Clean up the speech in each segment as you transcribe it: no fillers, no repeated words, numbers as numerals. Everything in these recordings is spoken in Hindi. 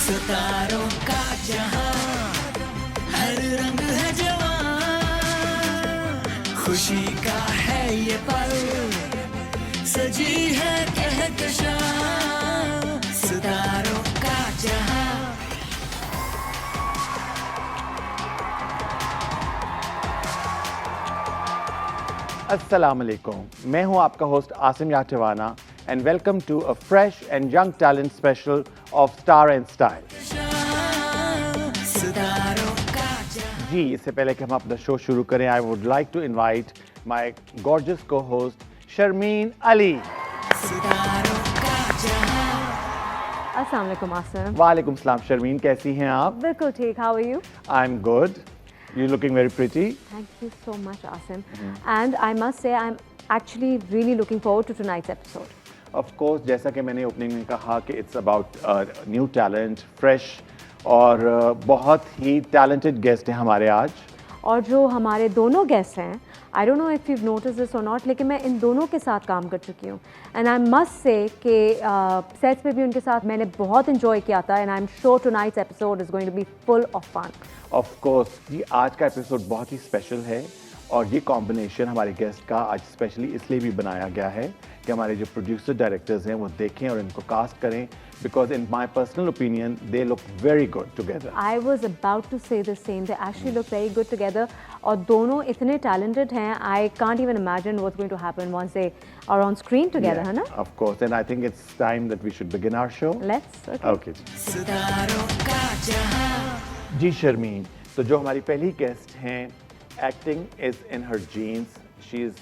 सितारों का जहां, हर रंग है जवां, खुशी का है ये पल, सजी है कहकशां, सितारों का जहां। अस्सलाम वालेकुम, मैं हूं आपका होस्ट आसिम याटवाना and welcome to a fresh and young talent special of Star and Style. जी, इससे पहले कि हम अपना शो शुरू करें, I would like to invite my gorgeous co-host Sharmeen Ali. अस्सलाम वालेकुम आसिम। वालेकुम सलाम शर्मीन, कैसी हैं आप? बिल्कुल ठीक। How are you? I'm good. You're looking very pretty. Thank you so much, Asim. And I must say, I'm actually really looking forward to tonight's episode. Of course, जैसा कि मैंने ओपनिंग में कहा कि it's about new talent, fresh और बहुत ही talented guest हैं हमारे आज. और जो हमारे दोनों गेस्ट हैं, I don't know if you've noticed this or not, लेकिन मैं इन दोनों के साथ काम कर चुकी हूँ. And I must say कि सेट्स पे भी उनके साथ मैंने बहुत enjoy किया था. And I'm sure tonight's episode is going to be full of fun. Of course, जी आज का एपिसोड बहुत ही स्पेशल है और ये कॉम्बिनेशन हमारे गेस्ट का आज स्पेशली इसलिए भी बनाया गया है कि हमारे जो प्रोड्यूसर डायरेक्टर्स हैं वो देखें और इनको कास्ट करें because in my personal opinion they look very good together. I was about to say the same. They actually look very good together. और दोनों इतने talented हैं. I can't even imagine what's going to happen once they are on screen together, है ना? Of course, and I think it's time that we should begin our show. Let's. Okay. जी शर्मीन, तो जो हमारी पहली गेस्ट हैं, acting is in her genes. She is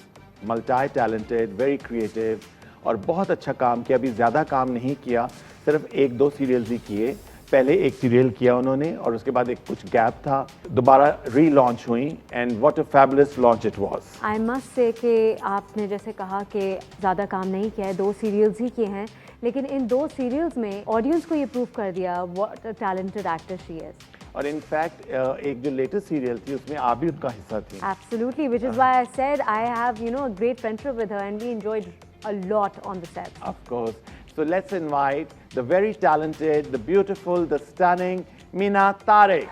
multi talented, very creative और बहुत अच्छा काम किया. अभी ज़्यादा काम नहीं किया, सिर्फ एक दो सीरियल्स ही किए. पहले एक सीरियल किया उन्होंने और उसके बाद एक कुछ गैप था, दोबारा री-लॉन्च हुई and what a fabulous launch it was. I must say कि आपने जैसे कहा कि ज़्यादा काम नहीं किया है, 2 सीरियल्स ही किए हैं, लेकिन इन 2 सीरियल्स में ऑडियंस को ये प्रूव कर दिया what a talented actor she is. और इनफैक्ट एक जो लेटेस्ट सीरियल थी उसमें आप भी उनका हिस्सा थी. Absolutely, which is why I said I have, a great friendship with her and we enjoyed a lot on the set. Of course. So let's invite the very talented, the beautiful, the stunning Meena Tariq.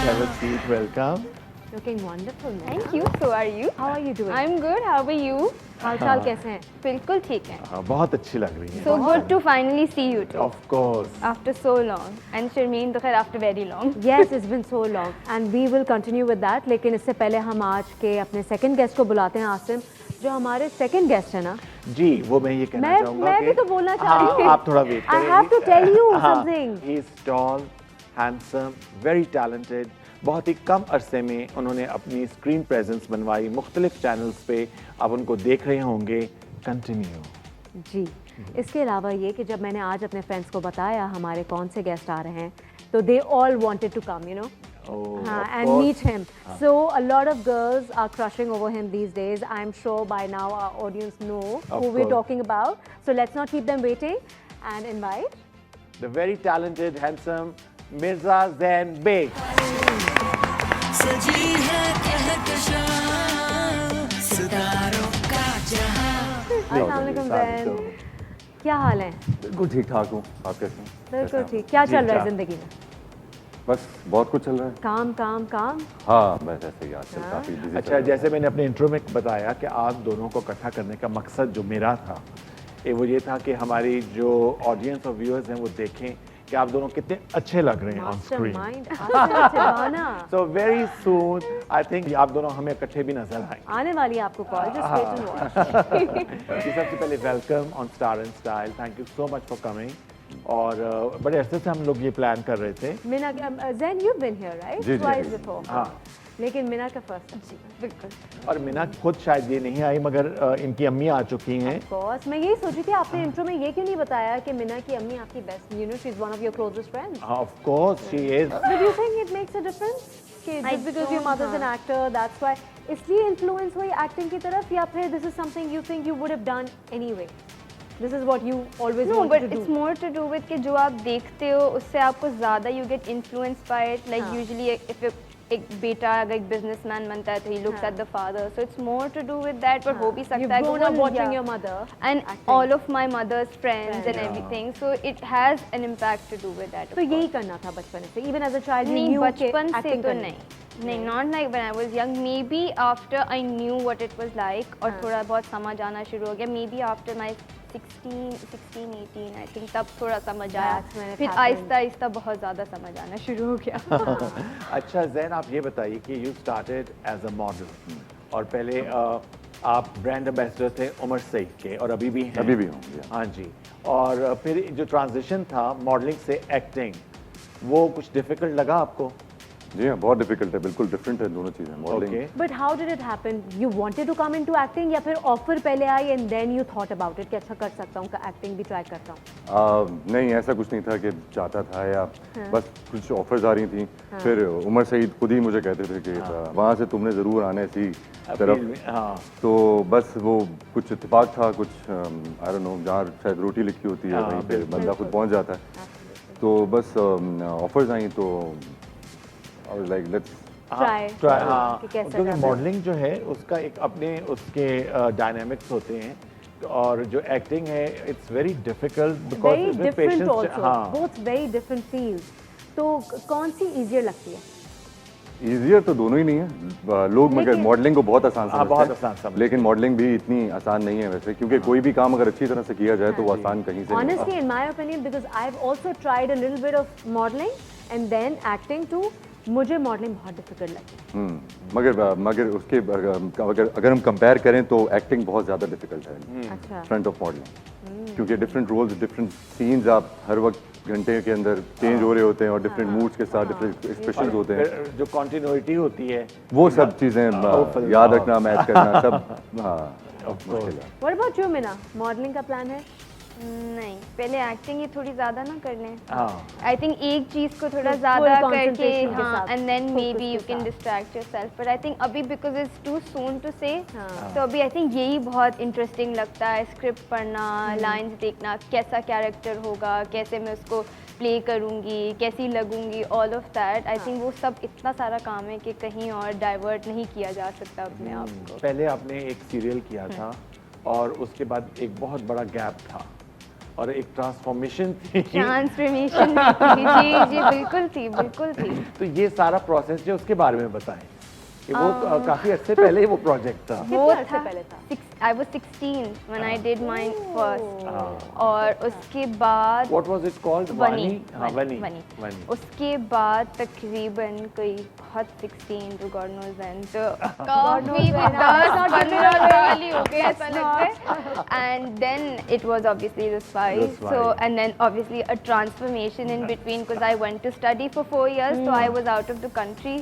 Have a seat. Welcome. Looking wonderful, Meena. Thank you. So are you? How are you doing? I'm good. How are you? हाल-चाल कैसे हैं? बिल्कुल ठीक है. बहुत अच्छी लग रही हैं. So good to finally see you too. Of course. After so long. And Sharmeen तो खैर after very long. Yes, it's been so long and we will continue with that. लेकिन इससे पहले हम आज के अपने सेकंड गेस्ट को बुलाते हैं आसिम, जो हमारे सेकंड गेस्ट है ना. जी, वो मैं ये कहना चाहूँगा मैं भी तो बोलना चाह रही हूँ. आप थोड़ा वेट करें. I have to tell you something. He is tall, handsome, very talented. बहुत ही कम अरसे में उन्होंने अपनी स्क्रीन प्रेजेंस बनवाई मुख्तलिफ चैनल्स पे. आप उनको देख रहे होंगे. कंटिन्यू. जी, इसके अलावा ये कि जब मैंने आज अपने फ्रेंड्स को बताया हमारे कौन से गेस्ट आ रहे हैं, तो they all wanted to come, and meet him. So a lot of girls are crushing over him these days. I'm sure by now our audience know who we're talking about. So let's not keep them waiting and invite the very talented, handsome Mirza Zain Beg. अस्सलाम वालेकुम ज़ैन, क्या हाल है? बिल्कुल ठीक ठाक हूँ. आप कैसे हैं? बिल्कुल ठीक. क्या चल रहा है जिंदगी में? बस बहुत कुछ चल रहा है. काम काम काम. हाँ, बस ऐसे ही आजकल काफ़ी बिजी. अच्छा, जैसे मैंने अपने इंट्रो में बताया कि आप दोनों को इकट्ठा करने का मकसद जो मेरा था वो ये था कि हमारी जो ऑडियंस और व्यूअर्स हैं वो देखें कि आप दोनों कितने अच्छे लग रहे हैं on screen. So very soon I think आप दोनों हमें इकट्ठे भी नजर आएंगे. आने वाली है आपको call. Just wait and watch. सबसे पहले welcome on star and style. Thank you so much for coming. और बड़े अरसे से हम लोग ये प्लान कर रहे थे. Meena, Zain you been here right? जी, ट्वाइस बिफोर. हाँ, लेकिन मीना का फर्स्ट टाइम. जी बिल्कुल. और मीना खुद शायद ये नहीं आई मगर इनकी अम्मी आ चुकी हैं. बॉस, मैं यही सोच रही थी आपने इंट्रो में ये क्यों नहीं बताया कि मीना की अम्मी आपकी best, she is one of your closest friends. Of course she is. Do you think it makes a difference कि just because your mother is an actor that's why इसलिए इन्फ्लुएंस हुई एक्टिंग की तरफ, या फिर this is something you think you would have done anyway? This is what you always No, wanted but to do. it's more to do with कि जो आप देखते हो उससे आपको ज़्यादा you get influenced by it. Like हाँ. usually if एक बेटा अगर एक बिजनेसमैन बनता है तो ही looks at the father, so it's more to do with that, पर हो भी सकता है You've grown up watching your mother and acting. all of my mother's friends and everything, so it has an impact to do with that. तो यही करना था बचपन से, even as a child you नहीं, knew कि बचपन से acting तो करनी है। नहीं, not like when I was young, maybe after I knew what it was like और थोड़ा बहुत समझ आना शुरू हो गया, maybe after my 16, 18 I think, तब थोड़ा समझ आया, That's when it फिर happened. आहिस्ता आहिस्ता बहुत ज़्यादा समझ आना शुरू हो गया। अच्छा जैन, आप ये बताइए कि you started as a model और पहले आप ब्रांड एम्बेसडर थे उमर सईद के और अभी भी हैं। अभी भी हूँ, yeah. हाँ जी। और फिर जो ट्रांजिशन था मॉडलिंग से एक्टिंग, वो कुछ डिफिकल्ट लगा आपको? जी हाँ, बहुत डिफिकल्ट है, बिल्कुल डिफरेंट है दोनों चीज़ें। Modelling But how did it happen? You wanted to come into acting या फिर ऑफर पहले आई and then you thought about it कि अच्छा कर सकता हूँ, एक्टिंग भी ट्राई करता हूँ? नहीं, ऐसा कुछ नहीं था कि चाहता था या बस कुछ ऑफर्स आ रही थी। फिर उमर सईद खुद ही मुझे कहते थे कि वहाँ से तुमने ज़रूर आना है इसी तरफ। हाँ। तो बस वो कुछ इत्तेफाक था, कुछ आई डोंट नो, जहाँ शायद रोटी लिखी होती है वहीं पे बंदा खुद पहुँच जाता है। तो बस ऑफर्स आई तो I was like let's Try, हाँ, कि कैसे क्योंकि करना है। मॉडलिंग जो है उसका एक अपने उसके डायनामिक्स होते हैं और जो एक्टिंग है it's very difficult because Very इसमें different पेशेंस। also, हाँ, both very different fields. तो कौन सी easier लगती है? ईजियर तो दोनों ही नहीं है। लोग मगर लेकिन- मॉडलिंग को बहुत आसान हाँ, समझते बहुत हैं, आसान समझते हैं। लेकिन मॉडलिंग भी इतनी आसान नहीं है वैसे, क्योंकि कोई भी काम अगर अच्छी तरह से किया जाए तो वो आसान कहीं से नहीं होता। Honestly, in my opinion, because I've also tried a little bit of modeling and then acting too, मुझे मॉडलिंग बहुत डिफिकल्ट लगी। मगर उसके अगर हम कंपेयर करें तो एक्टिंग बहुत ज़्यादा डिफिकल्ट है अच्छा। फ्रंट ऑफ मॉडलिंग, क्योंकि डिफरेंट रोल्स, डिफरेंट सीन्स आप हर वक्त घंटे के अंदर चेंज हो रहे होते हैं और डिफरेंट मूड्स के साथ डिफरेंट एक्सप्रेशंस होते हैं। फिर जो कंटिन्यूटी होती है वो सब चीज़ें याद रखना, मैच करना, सब हाँ मुश्किल है। What about you, Mina? Modelling का प्लान है? नहीं, पहले एक्टिंग ही थोड़ी ज़्यादा ना कर लें। हाँ। आई थिंक एक चीज़ को थोड़ा Full ज़्यादा करके, concentration के हाँ, साथ, एंड देन मे focus बी के यू कैन साथ। Distract yourself, but I think अभी because it's too soon to say, हाँ। तो अभी आई थिंक यही बहुत इंटरेस्टिंग लगता है, स्क्रिप्ट पढ़ना, लाइंस देखना, कैसा कैरेक्टर होगा, कैसे मैं उसको प्ले करूँगी, कैसी लगूंगी, all of that. I think वो सब इतना सारा काम है कि कहीं और डाइवर्ट नहीं किया जा सकता अपने आप को। पहले आपने एक सीरियल किया था और उसके बाद एक बहुत बड़ा गैप था और एक ट्रांसफॉर्मेशन थी। ट्रांसफॉर्मेशन जी जी बिल्कुल थी। तो ये सारा प्रोसेस जो उसके बारे में बताएं कि वो काफी अर्से पहले ही वो प्रोजेक्ट था। वो कितने अर्से पहले था? I was 16 when I did mine first, और उसके बाद What was it called? वनी, हाँ, वनी। उसके बाद तकरीबन कोई बहुत 16 to God knows when, तो काफी 10-15 साल ही हो गए ऐसा लगता है। And then it was obviously the Spy, The Spy. so and then obviously a transformation in between because I went to study for 4 years, so I was out of the country,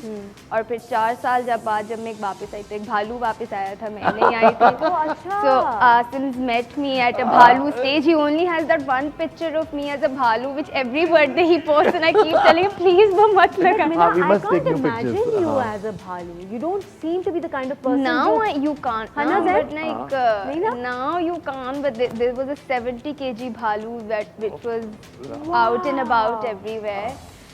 और फिर 4 साल जब मैं वापस आई तो एक भालू वापस आया था, मैं नहीं आई थी। अच्छा। So Asim's met me at a Bhalu stage. He only has that one picture of me as a Bhalu, which every birthday he posts, and I keep telling him, please, वो मत लगा. Mina, we I must can't take new imagine pictures. you हाँ। as a bhalu. You don't seem to be the kind of person Now जो- you can't. Hana Now, Zaid? but like Meena? now you can't. But there was a 70 kg Bhalu which was out and about everywhere.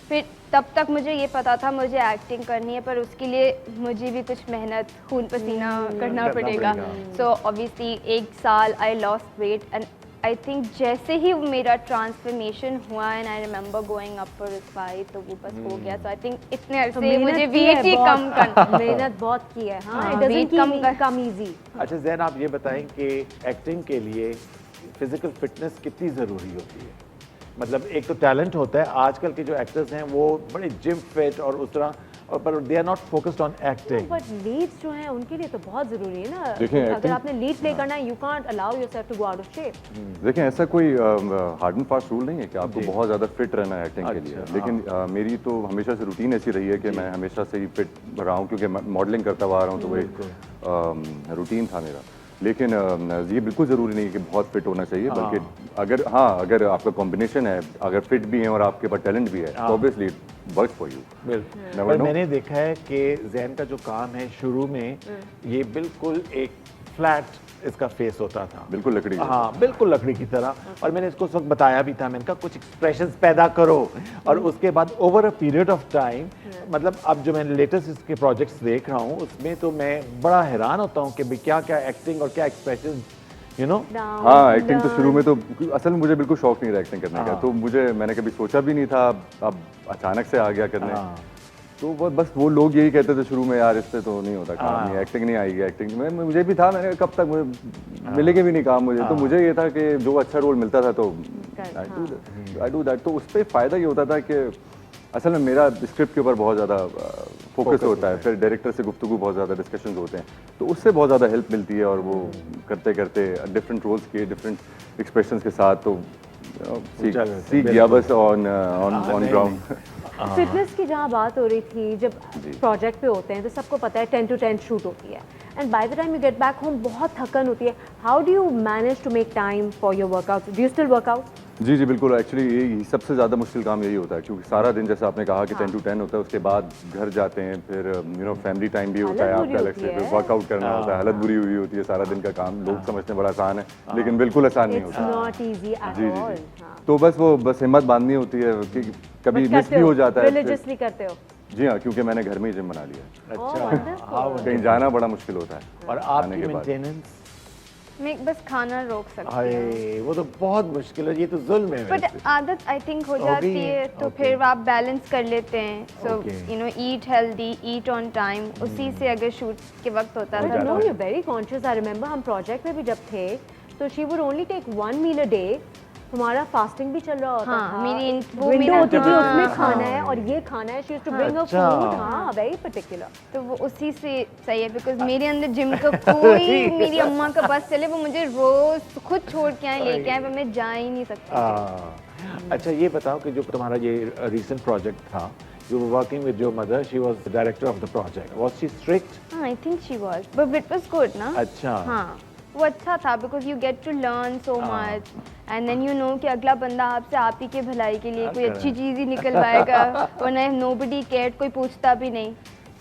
फिर तब तक मुझे ये पता था मुझे एक्टिंग करनी है, पर उसके लिए मुझे भी कुछ मेहनत, खून पसीना करना पड़ेगा। सो ऑब्वियसली 1 साल I lost weight and I think जैसे ही मेरा ट्रांसफॉर्मेशन हुआ and I remember going up for spy, तो वो बस हो गया। सो आई थिंक इतने तो अरसे मेहनत मुझे की है वेट ही बहुत, कम करना। मेहनत बहुत की है। हाँ, हाँ, it doesn't weight come keep- come easy. अच्छा जैन, आप ये बताएं कि एक्टिंग के लिए फिजिकल फिटनेस कितनी ज़रूरी होती है? मतलब एक तो टैलेंट होता है, आजकल के जो एक्टर्स हैं वो बड़े जिम फिट और उस तरह, पर they are not focused on acting. But leads जो हैं उनके लिए तो बहुत जरूरी है ना। देखिए, अगर acting- आपने लीड प्ले करना है, you can't allow yourself to go out of shape. देखें, ऐसा कोई हार्ड एंड फास्ट रूल नहीं है कि आपको बहुत ज़्यादा फिट रहना है एक्टिंग के लिए, अच्छा, लेकिन मेरी तो हमेशा से रूटीन ऐसी रही है कि मैं हमेशा से ही फिट रहा हूँ, क्योंकि मॉडलिंग करता हुआ आ रहा हूँ, तो वो एक रूटीन था मेरा। लेकिन ये बिल्कुल ज़रूरी नहीं है कि बहुत फिट होना चाहिए, बल्कि अगर आपका कॉम्बिनेशन है, अगर फिट भी है और आपके पास टैलेंट भी है, तो ऑब्वियसली वर्क फॉर यू। बिल्कुल। पर मैंने देखा है कि जैन का जो काम है शुरू में ये बिल्कुल एक फ्लैट इसका फेस होता था। बिल्कुल लकड़ी जैसा। हाँ बिल्कुल लकड़ी की तरह। और मैंने इसको उस वक्त बताया भी था, मैंने कहा कुछ एक्सप्रेशंस पैदा करो। और उसके बाद over a period of time, मतलब अब जो मैंने लेटेस्ट इसके प्रोजेक्ट्स देख रहा हूँ उसमें तो मैं बड़ा हैरान होता हूँ कि भाई क्या क्या एक्टिंग और क्या एक्सप्रेशन, यू नो। हाँ एक्टिंग तो शुरू में तो असल में मुझे बिल्कुल शौक नहीं रहा एक्टिंग करने का, तो मैंने कभी सोचा भी नहीं था, अब अचानक से आ गया करने। तो बस वो लोग यही कहते थे शुरू में, यार इससे तो नहीं होता काम, नहीं एक्टिंग नहीं आएगी। एक्टिंग में मुझे भी था, मैंने कब तक मुझे मिलेगा भी नहीं काम मुझे, तो मुझे ये था कि जो अच्छा रोल मिलता था तो आई डू दैट। तो उस पर फ़ायदा ये होता था कि असल में मेरा स्क्रिप्ट के ऊपर बहुत ज़्यादा फोकस होता है, फिर डायरेक्टर से गुफ्तगू बहुत ज़्यादा डिस्कशंस होते हैं, तो उससे बहुत ज़्यादा हेल्प मिलती है। और वो करते करते डिफरेंट रोल्स के डिफरेंट एक्सप्रेशंस के साथ तो सीख गया बस ऑन ग्राउंड। फिटनेस की जहाँ बात हो रही थी, जब प्रोजेक्ट पे होते हैं तो सबको पता है 10 to 10 शूट होती है, and by the time you get back home बहुत थकन होती है। How do you manage to make time for your workout? Do you still workout? जी जी बिल्कुल, एक्चुअली यही सबसे ज़्यादा मुश्किल काम यही होता है, क्योंकि सारा दिन जैसा आपने कहा कि 10 to 10 होता है, उसके बाद घर जाते हैं, फिर फैमिली टाइम भी होता है आपका अलग से, फिर वर्कआउट करना होता है, हालत बुरी हुई होती है सारा दिन का काम। लोग समझते हैं बड़ा आसान है, लेकिन बिल्कुल आसान नहीं होता। Not easy at all. तो बस हिम्मत बांधनी होती है कि कभी मिस भी हो जाता है। रिलीजियसली करते हो? जी हाँ, क्योंकि मैंने घर में ही जिम बना लिया। अच्छा, कहीं जाना बड़ा मुश्किल होता है। और आपकी मेंटेनेंस? मैं बस खाना रोक सकती हूँ। अरे वो तो बहुत मुश्किल है, ये तो जुल्म है। बट आदत आई थिंक हो जाती है, तो फिर आप बैलेंस कर लेते हैं। So you know, eat healthy, eat on time, उसी से अगर शूट के वक्त होता था। No, you very conscious. I remember हम प्रोजेक्ट में भी जब थे तो she would only take 1 meal a day। हमारा फास्टिंग भी चल रहा होता था, विंडो होती थी, उसमें खाना है और ये खाना है। She used to bring a food. हाँ, वेरी पर्टिकुलर। तो वो उसी से सही है, बिकॉज मेरे अंदर जिम का कोई मेरी अम्मा का बस चले, वो मुझे रोज खुद छोड़ के आए, लेके आए, पर मैं जा ही नहीं सकती। अच्छा ये बताओ कि जो तुम्हारा ये रिसेंट प्रोजेक्ट था, you were working with your mother, she was the director of the project, was she strict? I think she was, but it was good ना। अच्छा। हाँ, वो अच्छा था, because you get to learn so much, and then you know कि अगला बंदा आपसे आप ही के भलाई के लिए कोई अच्छी चीज़ ही निकलवाएगा, वरना नोबडी केयर्ड, कोई पूछता भी नहीं।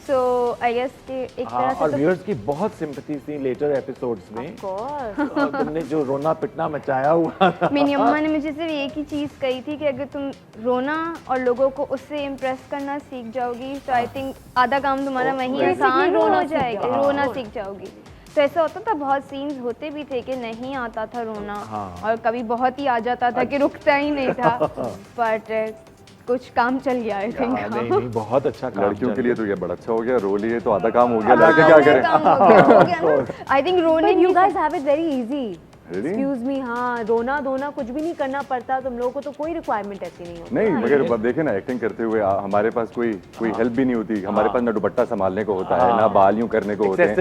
सो आई गेस कि एक तरह से और व्यूअर्स की बहुत सिंपैथी थी लेटर एपिसोड्स में। और तुमने जो रोना पिटना मचाया हुआ था। मेरी अम्मा ने मुझे सिर्फ एक ही चीज़ कही थी कि अगर तुम रोना और लोगों को उससे इम्प्रेस करना सीख जाओगी, तो आई थिंक आधा काम तुम्हारा वहीं आसान हो जाएगा, रोना सीख जाओगी। तो ऐसा होता था, बहुत सीन्स होते भी थे कि नहीं आता था रोना, और कभी बहुत ही आ जाता था कि रुकता ही नहीं था, बट कुछ काम चल गया आई थिंक। नहीं, बहुत अच्छा काम। लड़कियों के लिए तो ये बड़ा अच्छा हो गया, रो लिए तो आधा काम हो गया, लड़के क्या करें। आई थिंक रोने you guys have it very easy. Excuse me, हाँ, रोना धोना कुछ भी नहीं करना पड़ता तुम लोगों को, तो कोई रिक्वायरमेंट ऐसी नहीं होती। नहीं, मगर देखे ना, एक्टिंग करते हुए हमारे पास कोई हेल्प भी नहीं होती। हमारे पास ना दुपट्टा संभालने को होता है, ना बाल यूं करने को होते हैं,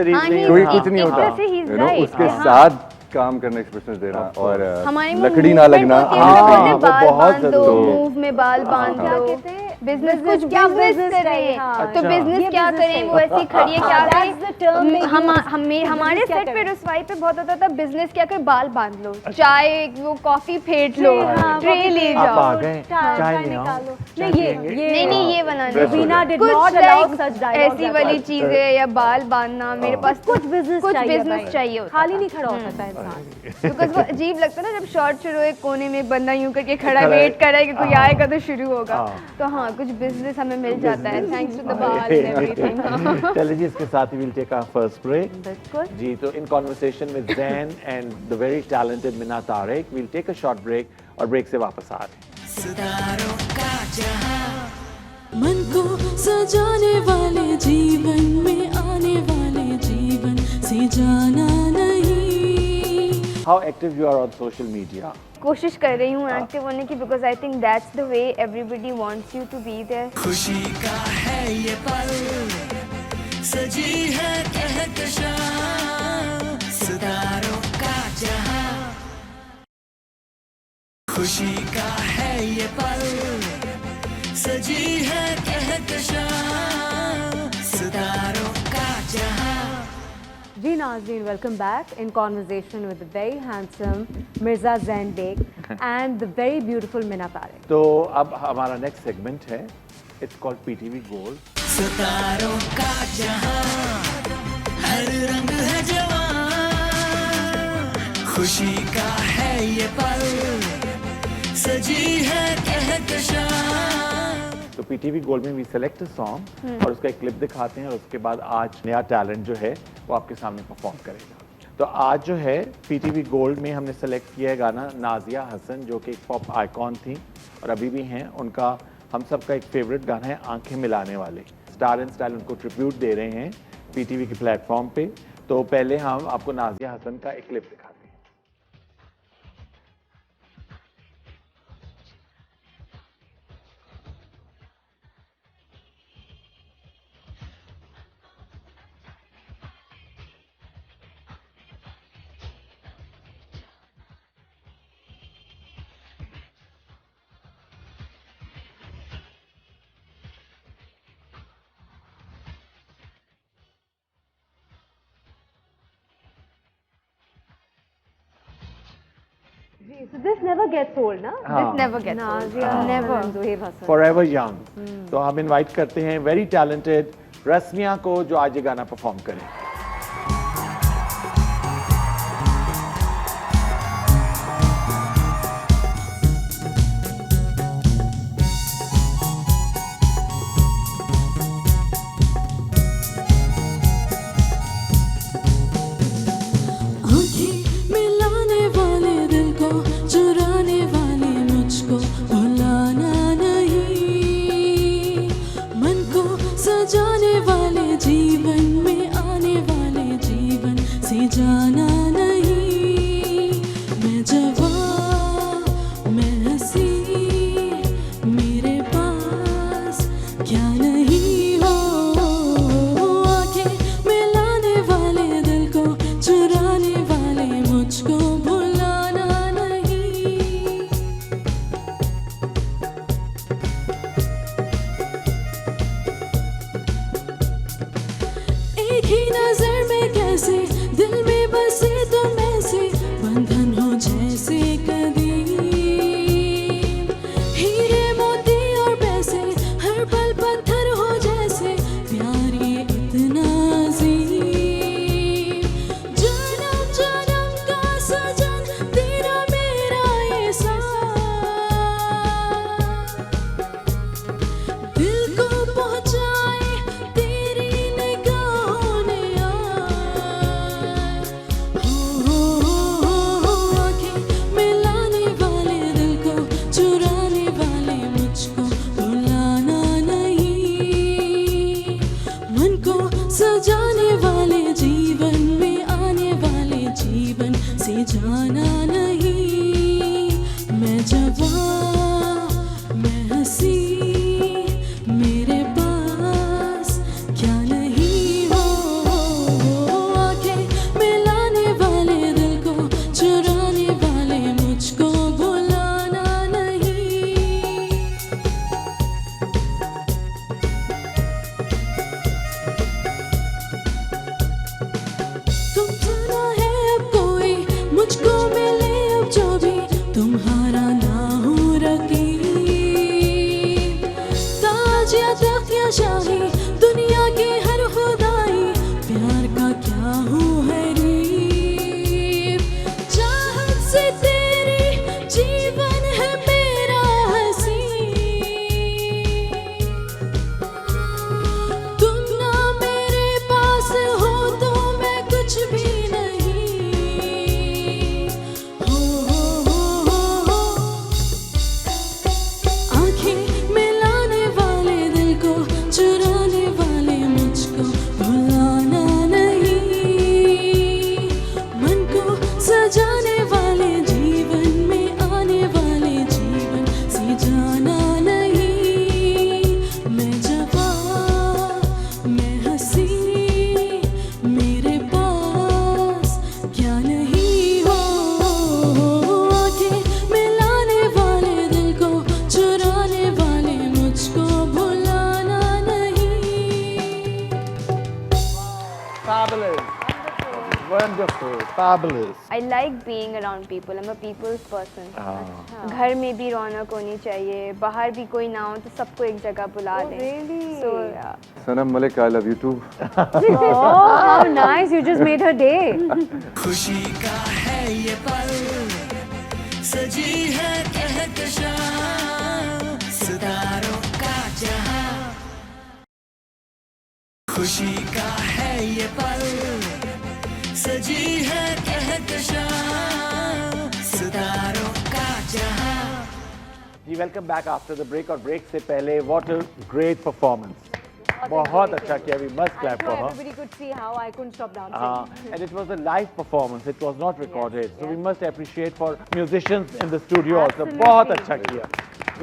कोई कुछ नहीं होता। उसके साथ काम करना, एक्सप्रेशन देना और लकड़ी ना लगना, मूव में बाल बांध दो, बिजनेस कुछ बिजनेस करें, तो बिजनेस क्या करें, वो ऐसी खड़ी है क्या करें। हमारे सेट पे रसवाई पे बहुत होता था, बिजनेस क्या करें, बाल बांध लो, चाय वो कॉफी फेंट लो, ट्रे ले जाओ, चाय निकालो। नहीं ये बनाना कुछ ऐसी वाली चीजें, या बाल बांधना। मेरे पास कुछ बिजनेस चाहिए होता, खाली नहीं खड़ा हो सकता इंसान, बिकॉज वो अजीब लगता है ना, जब शॉर्ट शुरू एक कोने में एक बंदा यूं करके खड़ा वेट कर रहा है कि कोई आएगा तो शुरू होगा। तो हाँ, कुछ बिजनेस हमें मिल जाता है thanks to the ball and everything. चलिए जी, इसके साथ ही will take our first break. बिल्कुल जी, तो in conversation with Zain and the very talented Mina Tariq, will take a short break और ब्रेक से वापस आ रहे हैं। सितारों का जहां, मन को सजाने वाले, जीवन में आने वाले, जीवन से जाना नहीं। How active you are on social media? कोशिश कर रही हूँ एक्टिव होने की, because I think that's the way everybody wants you to be there. खुशी का है ये पल, सजी है कहकशां, सितारों का जहां। खुशी का है ये पल, सजी है कहकशां, सितारों का जहां। जी नाज़रीन, welcome back in conversation with the very handsome Mirza Zain Baig and the very beautiful Mina Tariq. तो अब हमारा नेक्स्ट सेगमेंट है, इट्स कॉल्ड पीटीवी गोल्ड। सितारों का जहां, हर रंग है जवां, खुशी का है ये पल, सजी है कहकशां। तो पीटीवी गोल्ड में वी सेलेक्ट अ सॉन्ग और उसका एक क्लिप दिखाते हैं और उसके बाद आज नया टैलेंट जो है वो आपके सामने परफॉर्म करेगा। तो आज जो है पीटीवी गोल्ड में हमने सेलेक्ट किया है गाना नाजिया हसन, जो कि एक पॉप आइकॉन थी और अभी भी हैं। उनका हम सब का एक फेवरेट गाना है आंखें मिलाने वाले। स्टार एंड स्टाइल उनको ट्रिब्यूट दे रहे हैं पीटीवी के प्लेटफॉर्म पे। तो पहले हम आपको नाजिया हसन का एक क्लिप दिखाते हैं। So this never gets old, na? This never gets old. Nazia Never. and Zohaib Hassan. Forever young. तो हम इनवाइट करते हैं वेरी टैलेंटेड रस्मिया को, जो आज ये गाना परफॉर्म करें। आँखें मिलाने वाले दिल को चुराने वाले मुझको भुलाना नहीं, मन को सजाने वाले जीवन में आने वाले जीवन से जाना नहीं। मैं जवां मैं हंसी, मेरे पास क्या नहीं हो। आँखें मिलाने वाले दिल को चुराने वाले मुझको भुलाना नहीं। एक ही नजर में कैसे दिल में बसे तुम ऐसे, बंधन हो जैसे कदीम। हीरे मोती और पैसे हर पल पत्थर हो जैसे, प्यार ये इतना अजीम। जन्म जन्म का सजन तेरा मेरा ये साथ, दिल को पहुंचाए तेरी निगाहों ने आज। हो आँखें मिलाने वाले दिल को चुराने वाले मुझको भुलाना नहीं, मन को सजाने वाले जीवन में आने वाले जीवन से जाना नहीं। मैं जवां मैं हंसी, मेरे पास क्या नहीं हो। आँखें मिलाने वाले दिल को चुराने वाले मुझको भुलाना नहीं। तुम सुना है अब कोई मुझको मिले अब जो भी तुम्हारा ना हो रकीब। ताज या तख्त या शाही दुनिया की हर खुदाई, प्यार का क्या हो हरीफ। चाहत से तेरी जीवन है मेरा हंसी, तुम ना मेरे पास हो तो मैं कुछ भी नहीं। हो आँखें मिलाने वाले दिल को चुराने वाले मुझको भुलाना नहीं, मन को सजाने वाले जीवन में आने वाले जीवन से जाना नहीं। मैं जवां मैं हंसी, मेरे पास क्या नहीं हो। आँखें मिलाने वाले दिल को चुराने वाले मुझको भुलाना नहीं। Fabulous. Wonderful. Fabulous. I like being around people. I'm a people's person. घर में भी रौनक होनी चाहिए, बाहर भी कोई ना हो तो सबको एक जगह बुला लें. really? So yeah. Sanam Malik, I love you too. Oh, how nice! You just made her day. खुशी का है ये पल, सजी है कहकशां सितारों का जहां. खुशी का है ये पल, सजी है कहकशां सितारों का जहां. जी welcome back after the break. और ब्रेक से पहले व्हाट अ ग्रेट परफॉर्मेंस. बहुत अच्छा किया. We must clap for her. Everybody could see how I couldn't stop dancing. And it was a live performance. It was not recorded. So we must appreciate for musicians in the studio also. Absolutely. बहुत अच्छा किया.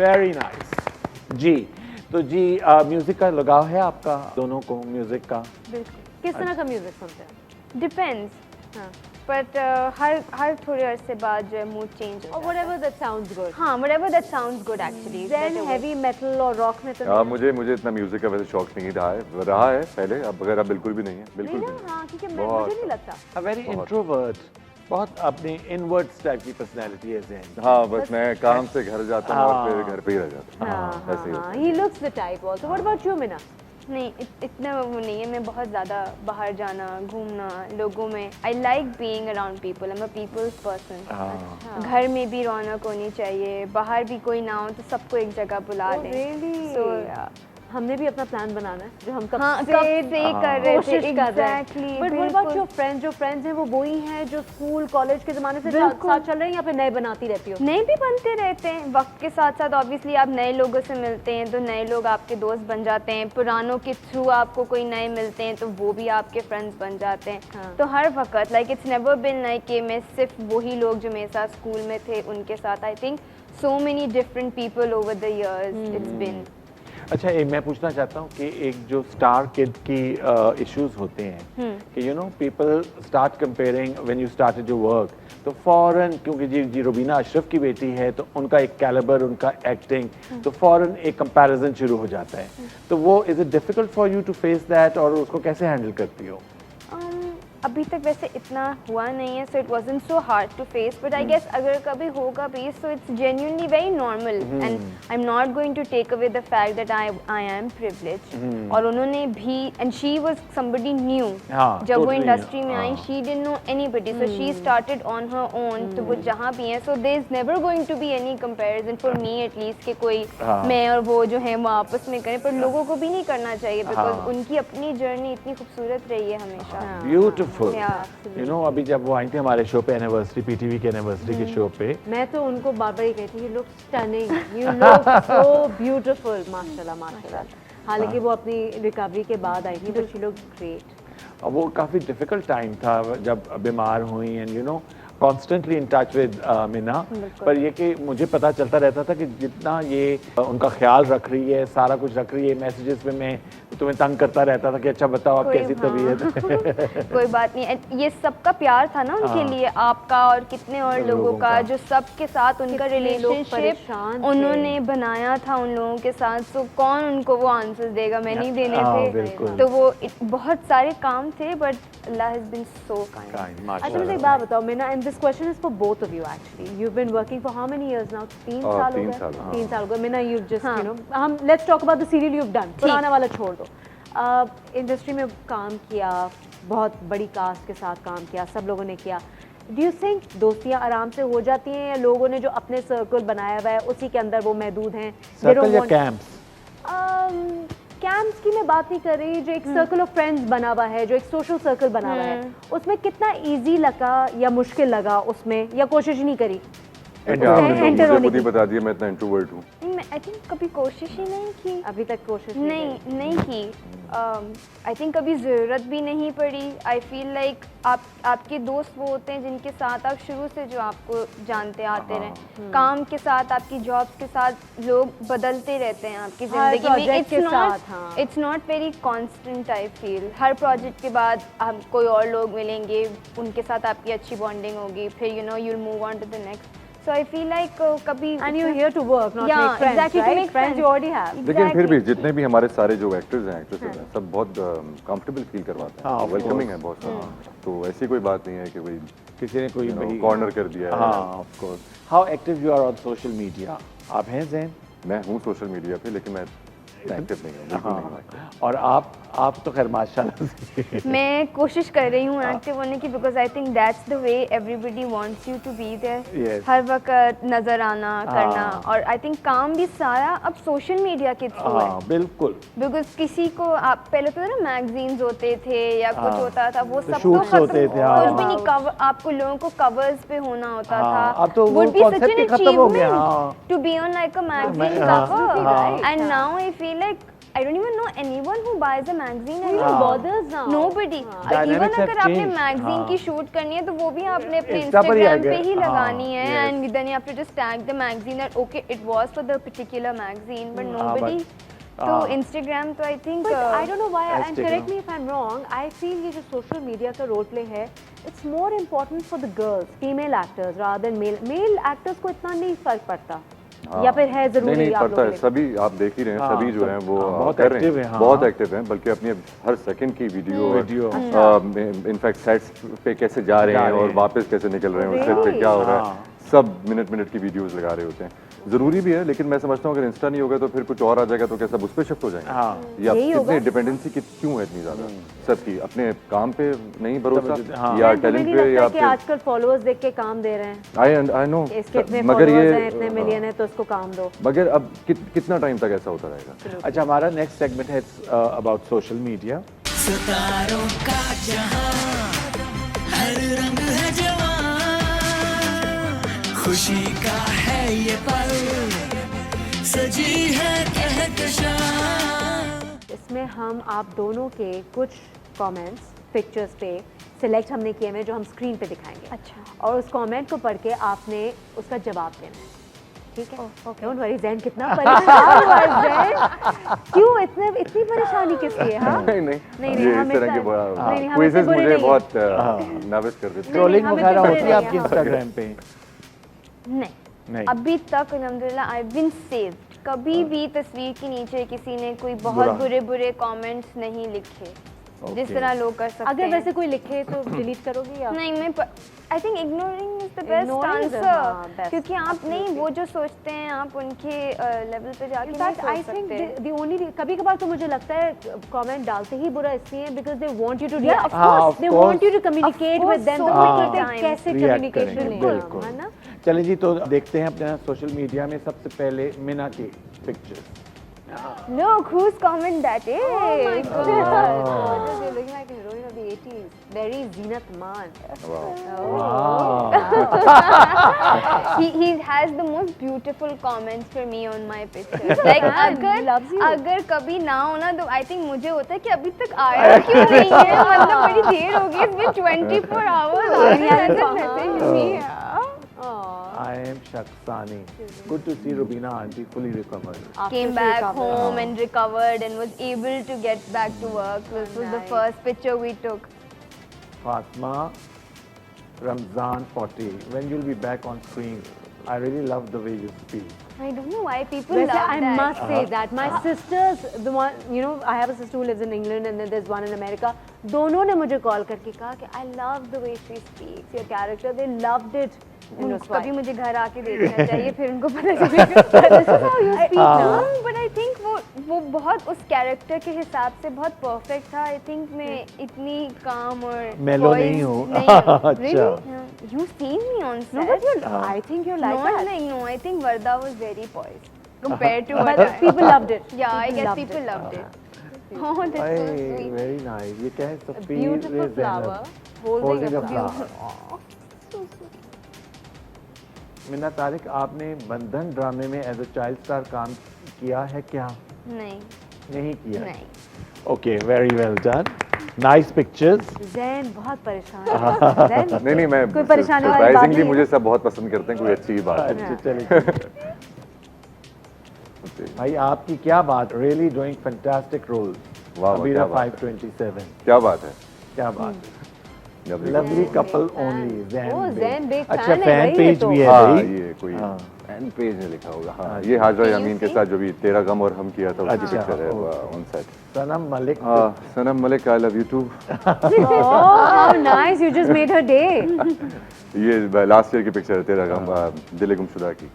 Very nice. जी तो जी म्यूजिक का लगाव है आपका दोनों को म्यूजिक का? बिल्कुल. किस तरह का म्यूजिक सुनते हैं? Depends. हाँ. But हर थोड़े अरसे बाद जो है mood change Or whatever that sounds good. हाँ, whatever that sounds good actually. Then heavy metal और rock में तो हाँ, मुझे इतना म्यूजिक का वैसे शौक नहीं रहा है पहले. अब वगैरह बिल्कुल भी नहीं है. बिल्कुल नहीं भी ना. नहीं. हाँ, क्योंकि बहुत. मुझे नहीं लगता. A very introvert. बहुत अपने इनवर्ट्स टाइप की पर्सनालिटी है ज़हन. हाँ, बस मैं काम से घर जाता हूँ और फिर घर पे ही रह जाता हूँ. हाँ, ऐसे ही हाँ. He looks the type also. What about you, Mina? नहीं इतना वो नहीं है. मैं बहुत ज़्यादा बाहर जाना, घूमना, लोगों में. I like being around people. I'm a people's person. घर में भी रौनक होनी चाहिए, बाहर भी कोई ना हो तो सबको एक जगह बुला लें. Really? So हमने भी अपना प्लान बनाना है जो हम कब हाँ, से कब से कर रहे थे. कोशिश कर रहे हैं. Exactly, But what about your friends? जो friends हैं वो वही हैं जो स्कूल कॉलेज के ज़माने से बिल्कुल. साथ चल रहे हैं या फिर नए बनाती रहती हो? नए भी बनते रहते हैं. वक्त के साथ साथ ऑब्वियसली आप नए लोगों से मिलते हैं तो नए लोग आपके दोस्त बन जाते हैं. पुरानों के थ्रू आपको कोई नए मिलते हैं तो वो भी आपके फ्रेंड्स बन जाते हैं. हाँ. तो हर वक्त like it's never been like कि मैं सिर्फ वही लोग जो मेरे साथ स्कूल में थे उनके साथ. I think so many different people over the years it's been. अच्छा मैं पूछना चाहता हूँ कि एक जो स्टार किड की इश्यूज होते हैं कि you know people start comparing when you started your work तो फौरन क्योंकि जी रुबीना अशरफ की बेटी है तो उनका एक कैलिबर उनका एक्टिंग तो फौरन एक कंपैरिजन शुरू हो जाता है. तो वो is it difficult for you to face that और उसको कैसे हैंडल करती हो? अभी तक वैसे इतना हुआ नहीं है. So it wasn't so hard to face. But I guess अगर कभी होगा भी so it's genuinely very normal. And I am not going to take away the fact that I am privileged. और उन्होंने भी and she was somebody new. जब वो इंडस्ट्री में आई she didn't know anybody. So she started on her own. तो वो जहाँ भी हैं so there is never going to be any comparison for me at least कि कोई मैं और वो जो है वो आपस में करें. पर लोगों को भी नहीं करना चाहिए बिकॉज उनकी अपनी जर्नी इतनी खूबसूरत रही है हमेशा. ब्यूटीफुल. Yeah. यू नो अभी जब वो आई थी हमारे शो पे एनिवर्सरी पीटीवी के एनिवर्सरी के शो पे मैं तो उनको बार बार ही कहती हूँ, you look stunning, you look so beautiful, माशाल्लाह माशाल्लाह. हालांकि वो अपनी रिकवरी के बाद आई थी but she looked great. और वो काफ़ी डिफिकल्ट टाइम था जब बीमार हुई and you know constantly in touch with Meena. पर ये कि मुझे पता चलता रहता था कि जितना ये उनका ख्याल रख रही है सारा कुछ रख रही है. मैसेजेस में मैं तुम्हें तंग करता रहता था कि अच्छा बताओ आप कैसी तबीयत. कोई बात नहीं. ये सबका प्यार था ना उनके लिए आपका और कितने और लोगों का जो सबके साथ उनका रिलेशनशिप उन्होंने बनाया था उन लोगों के साथ. सो कौन उनको वो आंसर्स देगा. मैं नहीं देने थे. तो वो बहुत सारे काम थे but Allah has been so kind. अच्छा मुझे एक बात बताओ Meena and this question is for both of you actually. You have been working for how many years now? 3 साल हो गए. 3 साल हो गए. Meena you just you know um let's talk about the serial you have done. पुराना वाला छोड़ दो. इंडस्ट्री में काम किया, बहुत बड़ी कास्ट के साथ काम किया, सब लोगों ने किया. डू यू थिंक दोस्तियाँ आराम से हो जाती हैं या लोगों ने जो अपने सर्कल बनाया हुआ है उसी के अंदर वो महदूद हैं? सर्कल या कैंप्स? कैंप्स की मैं बात नहीं कर रही. जो एक सर्कल ऑफ फ्रेंड्स बना हुआ है, जो एक सोशल सर्कल बना हुआ है, उसमें कितना इजी लगा या मुश्किल लगा उसमें या कोशिश ही नहीं करी? मुझे खुद ही बता दिया मैं इतना इंट्रोवर्ट हूँ. आई थिंक कभी कोशिश ही नहीं की. अभी तक कोशिश नहीं की. आई थिंक कभी ज़रूरत भी नहीं पड़ी. आई फील लाइक आपके दोस्त वो होते हैं जिनके साथ आप शुरू से जो आपको जानते आते रहे. काम के साथ आपकी जॉब्स के साथ लोग बदलते रहते हैं आपकी ज़िंदगी में. It's not very constant. I feel her project के बाद आप कोई और लोग मिलेंगे उनके साथ आपकी अच्छी बॉन्डिंग होगी. फिर you know you will move on to the next. So I feel like कभी And you're here to work, not Yeah, make friends, exactly, to right? make friends you friends. already have. लेकिन फिर भी Exactly. जितने भी हमारे सारे जो एक्टर्स हैं एक्ट्रेसेस हैं सब बहुत कंफर्टेबल फील करवाते हाँ, हैं, of वेलकमिंग course. है बहुत सारा, तो ऐसी कोई बात नहीं है कि कोई किसी ने कोई भाई कॉर्नर कर दिया है। हाँ, of course. How active you are on social media? आप हैं ज़ैन? मैं हूँ सोशल मीडिया पे लेकिन मैं एक्टिव नहीं हूँ, बिल्कुल नहीं हूँ। और आप तो खैर माशाल्लाह से मैं कोशिश कर रही हूँ एक्टिव होने की because I think that's the way everybody wants you to be there Yes. हर वक्त नजर आना करना हाँ। और आई थिंक काम भी सारा अब सोशल मीडिया के थ्रू है हाँ बिल्कुल बिकॉज किसी को आप पहले तो ना मैगजीन्स होते थे या कुछ हाँ। होता था वो तो सब shoots खत्म, होते थे, कुछ हाँ। भी नहीं कवर आपको लोगों को कवर्स पे होना होता हाँ, था अब तो वो Would be such concept an ही खत्म हो गया, achievement हाँ। to be on like a magazine हाँ, cover हाँ। and now I feel like I don't even know anyone who buys a magazine Who anymore. even bothers now? Nobody. Dynamics Even have अगर आपने changed. मैगजीन हाँ। की शूट करनी है तो वो भी आपने अपने Insta पर ही आ Instagram पे गया। ही हाँ, लगानी है yes. and then you have to just tag the magazine that okay it was for the particular magazine but nobody. तो हाँ। Instagram तो I think But I don't know why, has and taken correct off. me if I'm wrong, I feel ये जो social media का role play है, it's more important for the girls, female actors rather than male actors को इतना नहीं फर्क पड़ता, या फिर है जरूरी नहीं आप पड़ता लोगों है, के लिए? सभी आप देख ही रहे हैं, हाँ, सभी जो सब- हैं वो हाँ, बहुत कर रहे active हैं, हैं, हाँ। बहुत एक्टिव हैं, बल्कि अपनी हर सेकंड की वीडियो इनफैक्ट सेट्स पे कैसे जा रहे हैं और वापस कैसे निकल रहे हैं, उससे पे क्या हो रहा है, हाँ। सब मिनट की वीडियोस लगा रहे होते हैं। जरूरी भी है लेकिन मैं समझता हूँ अगर इंस्टा नहीं होगा तो फिर कुछ और आ जाएगा तो क्या सब उस पर शिफ्ट हो जाएंगे? हाँ। या यही कितने होगा। डिपेंडेंसी की क्यों है इतनी ज्यादा सबकी, अपने काम पे नहीं भरोसा हाँ। या तुम्हें टैलेंट नहीं पे लगता या कि फिर आजकल फॉलोअर्स देख के काम दे रहे हैं, आई नो इसके इतने मगर फॉलोअर्स ये हैं, इतने मिलियन है तो उसको काम दो। मगर अब कितना टाइम तक ऐसा होता रहेगा? अच्छा हमारा नेक्स्ट सेगमेंट है अबाउट सोशल मीडिया। सितारों का जहां हर रंग है जवां खुशी का है ये पल सजी है कहकशां। इसमें हम आप दोनों के कुछ कमेंट्स पिक्चर्स पे सिलेक्ट हमने किए हुए जो हम स्क्रीन पे दिखाएंगे। अच्छा। और उस कमेंट को पढ़ के आपने उसका जवाब देना है, ठीक है? डोंट वरी ज़ैन, कितना परेशान हुआ है ज़ैन, क्यों इतनी परेशानी किस लिए? हाँ नहीं नहीं, ये हम इस तरह के नहीं, हम क्विज़ेस इतने बुरे मुझे नहीं हैं। बहुत नर्वस कर देते हैं। ट्रोलिंग हम वगैरह इतने होती है बड़े आपकी नहीं हैं। इंस्टाग्राम पे? नहीं नहीं। अभी तक अल्हम्दुलिल्लाह आई बीन सेव्ड कभी भी तस्वीर के नीचे किसी ने कोई बहुत बुरा। बुरे कमेंट्स नहीं लिखे जिस Okay. तरह लोग कर सकते अगर हैं। वैसे कोई लिखे तो डिलीट करोगी या? नहीं मैं I think ignoring is the best Ignoring is the- answer हाँ, best. क्योंकि आप नहीं वो जो सोचते हैं आप उनके लेवल पे जाके नहीं इनफैक्ट आई सोच थिंक सकते। द ओनली कभी कभार तो मुझे लगता है कमेंट डालते ही बुरा इसलिए because they want you to of react, हाँ, of they course. Want you to communicate Of with them, course, तो so वो many कहते हैं times. कैसे React कम्युनिकेशन करेंगे, है बिल्कुल। ना? चलिए जी, तो देखते हैं अपने सोशल मीडिया में सबसे पहले मीना की pictures. Look whose comment that is. Oh my God. You're looking like a heroine of the 80s. Very Zinat Man. He has the most beautiful comments for me on my pictures. Like loves you. अगर कभी ना हो ना तो I think मुझे होता है कि अभी तक आया क्यों नहीं है, मतलब बड़ी देर हो गई, it's been 24 hours. He hasn't messaged me. I am Shaksani. Good to see Rubina auntie fully recovered. Came back home and recovered and was able to get back to work. This was the Nice. first picture we took. Fatma Ramzan 40. When you'll be back on screen? I really love the way you speak. I don't know why people वैसे love I that. must say that my sisters, the one, you know, I have a sister who lives in England and then there's one in America. दोनों ने मुझे कॉल करके कहा कि I love the way she speaks, your character. They loved it. You know, कभी मुझे घर आके देखना चाहिए फिर उनको पता चलेगा। This is how you speak now. But I think वो बहुत उस कैरेक्टर के हिसाब से बहुत परफेक्ट था। I think मैं इतनी काम और Mellow poised नहीं हूँ। नहीं हूँ। अच्छा। Really? You seen me on set? No, but I think you're like Not that. like no. I think Varda was very poised compared to But what I. people loved it. Yeah, I guess loved people it. loved it. Oh, that's so Hey, sweet. very nice. ये क्या है? A सफीर beautiful flower holding a flower. Meena Tariq, आपने बंधन ड्रामे में एज अ चाइल्ड स्टार काम किया है क्या? नहीं नहीं किया। नहीं। Okay, very well done. Nice pictures. Zain बहुत परेशान है। ज़ैन, नहीं मैं कोई परेशानी वाली बात सरप्राइजिंगली नहीं मुझे सब बहुत पसंद करते हैं, कोई अच्छी बात है। अच्छा चलिए। भाई आपकी क्या बात, रियली डूइंग फैंटास्टिक रोल। वाह, अबीरा क्या बात है। 527। क्या बात है? क्या बात है। Lovely couple only Oh, Zain big अच्छा fan है फैन भाई ये पेज तो। भी है हाँ भाई ये कोई हाँ। फैन पेज में लिखा होगा हाँ ये हाजरा यामीन के साथ जो भी तेरा गम और हम किया था उसकी अच्छा, पिक्चर है okay. On set. Sanam Malik Sanam Malik I love you too. Oh, how nice! You just made her day. ये लास्ट ईयर की पिक्चर है तेरा गम दिल गुमशुदा की।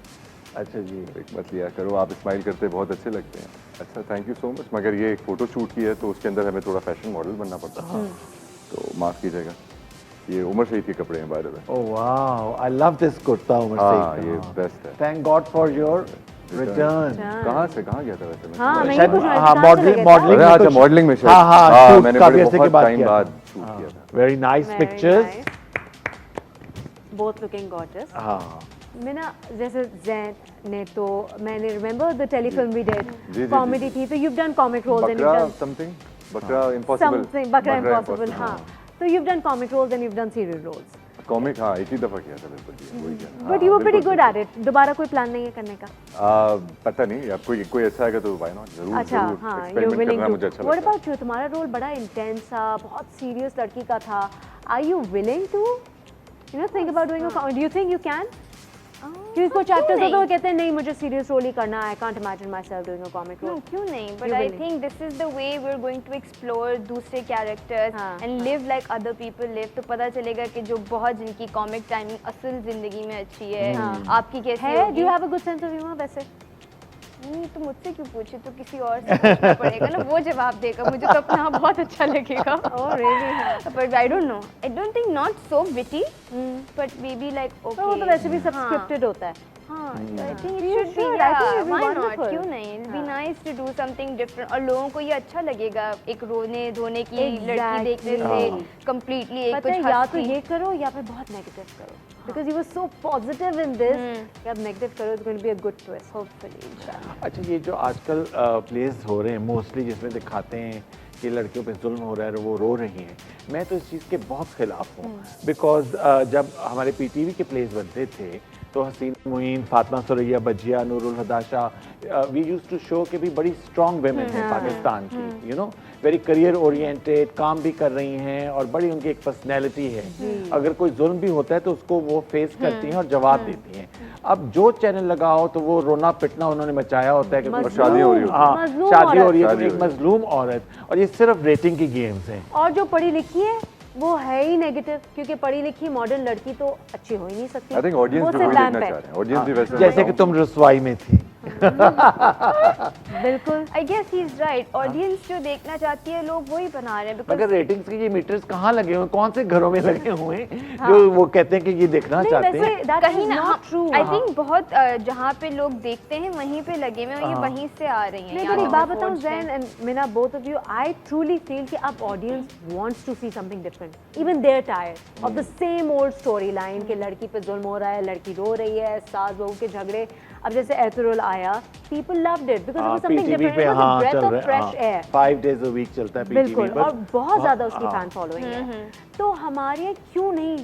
अच्छा जी एक मत लिया करो आप स्माइल करते बहुत अच्छे लगते हैं। अच्छा थैंक यू सो मच मगर ये एक फोटो शूट की है तो उसके अंदर हमें थोड़ा फैशन मॉडल बनना पड़ता है तो माफ कीजिएगा। ये उमर शहीद के कपड़े हैं by the way. Oh wow I love this kurta Umar हाँ से ये बेस्ट है। Thank God for your return कहाँ गया था वैसे मैं? हाँ मैं ये शायद पूछ रही थी, हाँ कहाँ से लगे था? मॉडलिंग अरे अच्छा मॉडलिंग में शायद। हाँ हाँ शूट मैंने काफी बड़े अर्से के बहुत बाद टाइम किया बाद शूट किया था। Very nice Very pictures nice. Both looking gorgeous. हाँ मैंने जैसे जैन ने तो मैंने रिमेंबर द टेलीफिल्म वी जी, डिड जी, कॉमेडी थी तो you done comic roles and you Bakra done something Bakra impossible something Bakra impossible हाँ तो you done comic roles and you done serial roles comic हाँ एक ही दफा किया था बिल्कुल जी वही किया। But you were pretty good at it दोबारा कोई प्लान नहीं है करने का पता नहीं अब कोई अच्छा आएगा तो व्हाई नॉट जरूर अच्छा जरूर हाँ यू एक्सपेरिमेंट विलिंग करना मुझे टू अच्छा व्हाट लगता है। अबाउट यू तुम्हारा रोल बड़ा इंटेंस था बहुत सीरियस लड़की का था are you willing to you know think about doing a do you think you can क्योंकि कुछ एक्टर्स होते हैं वो कहते हैं नहीं मुझे सीरियस रोल ही करना है I can't imagine myself doing a comic No, role क्यों नहीं? But You I will. think this is the way we're going to explore दूसरे characters हाँ, and live like other people live. तो पता चलेगा कि जो बहुत जिनकी comic timing असल जिंदगी में अच्छी है, आपकी कैसी है होगी? Do you have a good sense of humour वैसे नहीं तो मुझसे क्यों पूछे तो किसी और से पूछना पड़ेगा ना वो जवाब देगा मुझे तो अपना आप बहुत अच्छा लगेगा oh really but I don't know I don't think not so witty but maybe like okay तो वो तो वैसे भी सब हाँ। scripted होता है हाँ so I think You it should be should. I think yeah it'll be why not wonderful. क्यों नहीं it'll be nice to do something different और लोगों को ये अच्छा लगेगा एक रोने धोने की लड़की देखने Exactly. से completely एक पता कुछ है या तो हंसी ये करो या फिर बहुत नेगेटिव करो because you were so positive in this कि अब नेगेटिव करो it's going to be a good twist hopefully इंशाल्लाह अच्छा ये जो आजकल प्लेस हो रहे हैं मोस्टली जिसमें दिखाते हैं कि लड़कियों पे जुल्म हो रहा है और वो रो रही हैं मैं तो इस चीज़ के बहुत खिलाफ हूँ बिकॉज जब हमारे पीटीवी के प्लेस बनते थे तो Haseena Moin Fatima Suraiya Bajiya Noorul Huda Shah we use to show कि भी बड़ी स्ट्रॉन्ग वेमेन हैं पाकिस्तान की you know very career oriented काम भी कर रही हैं और बड़ी उनकी एक पर्सनैलिटी है अगर कोई जुल्म भी होता है तो उसको वो फेस करती हैं और जवाब देती हैं अब जो चैनल लगाओ तो वो रोना पिटना उन्होंने मचाया होता है कि और शादी हो रही होती है। हाँ मजलूम शादी हो औरत। रही है शादी तो एक हो रही है। मजलूम औरत और ये सिर्फ रेटिंग की गेम्स हैं और जो पढ़ी लिखी है वो है ही नेगेटिव क्योंकि पढ़ी लिखी मॉडर्न लड़की तो अच्छी हो ही नहीं सकती आई थिंक ऑडियंस वो भी सिर्फ वही लैम्प देखना है। चाह रहे हैं ऑडियंस भी वैसे जैसे कि तुम रसवाई में थी बिल्कुल I guess he's right audience जो देखना चाहती है लोग वही बना रहे हैं because मगर रेटिंग्स के ये मीटर्स कहाँ लगे हुए हैं कौन से घरों में लगे हुए हैं जो वो कहते हैं कि ये देखना नहीं चाहते वैसे हैं that कहीं is ना not true आई थिंक बहुत जहाँ पे लोग देखते हैं वहीं पे लगे हुए हैं और ये वहीं से आ रही हैं नहीं यहाँ तो एक से बात बताऊं forged हैं। Zain and Mina both of you I truly feel कि अब audience wants to see something different even they are tired of the same old story line कि लड़की पे जुल्म हो रहा है लड़की रो रही है सास बहू के झगड़े अब जैसे एतरुल आया people loved it because it was something PTV different पे इट वाज अ हाँ ब्रेथ चल ऑफ रहे fresh air 5 days a week चलता है पीटीवी बिल्कुल पर और बहुत ज़्यादा उसकी हाँ, फैन फॉलोइंग है तो हमारे यहाँ क्यों नहीं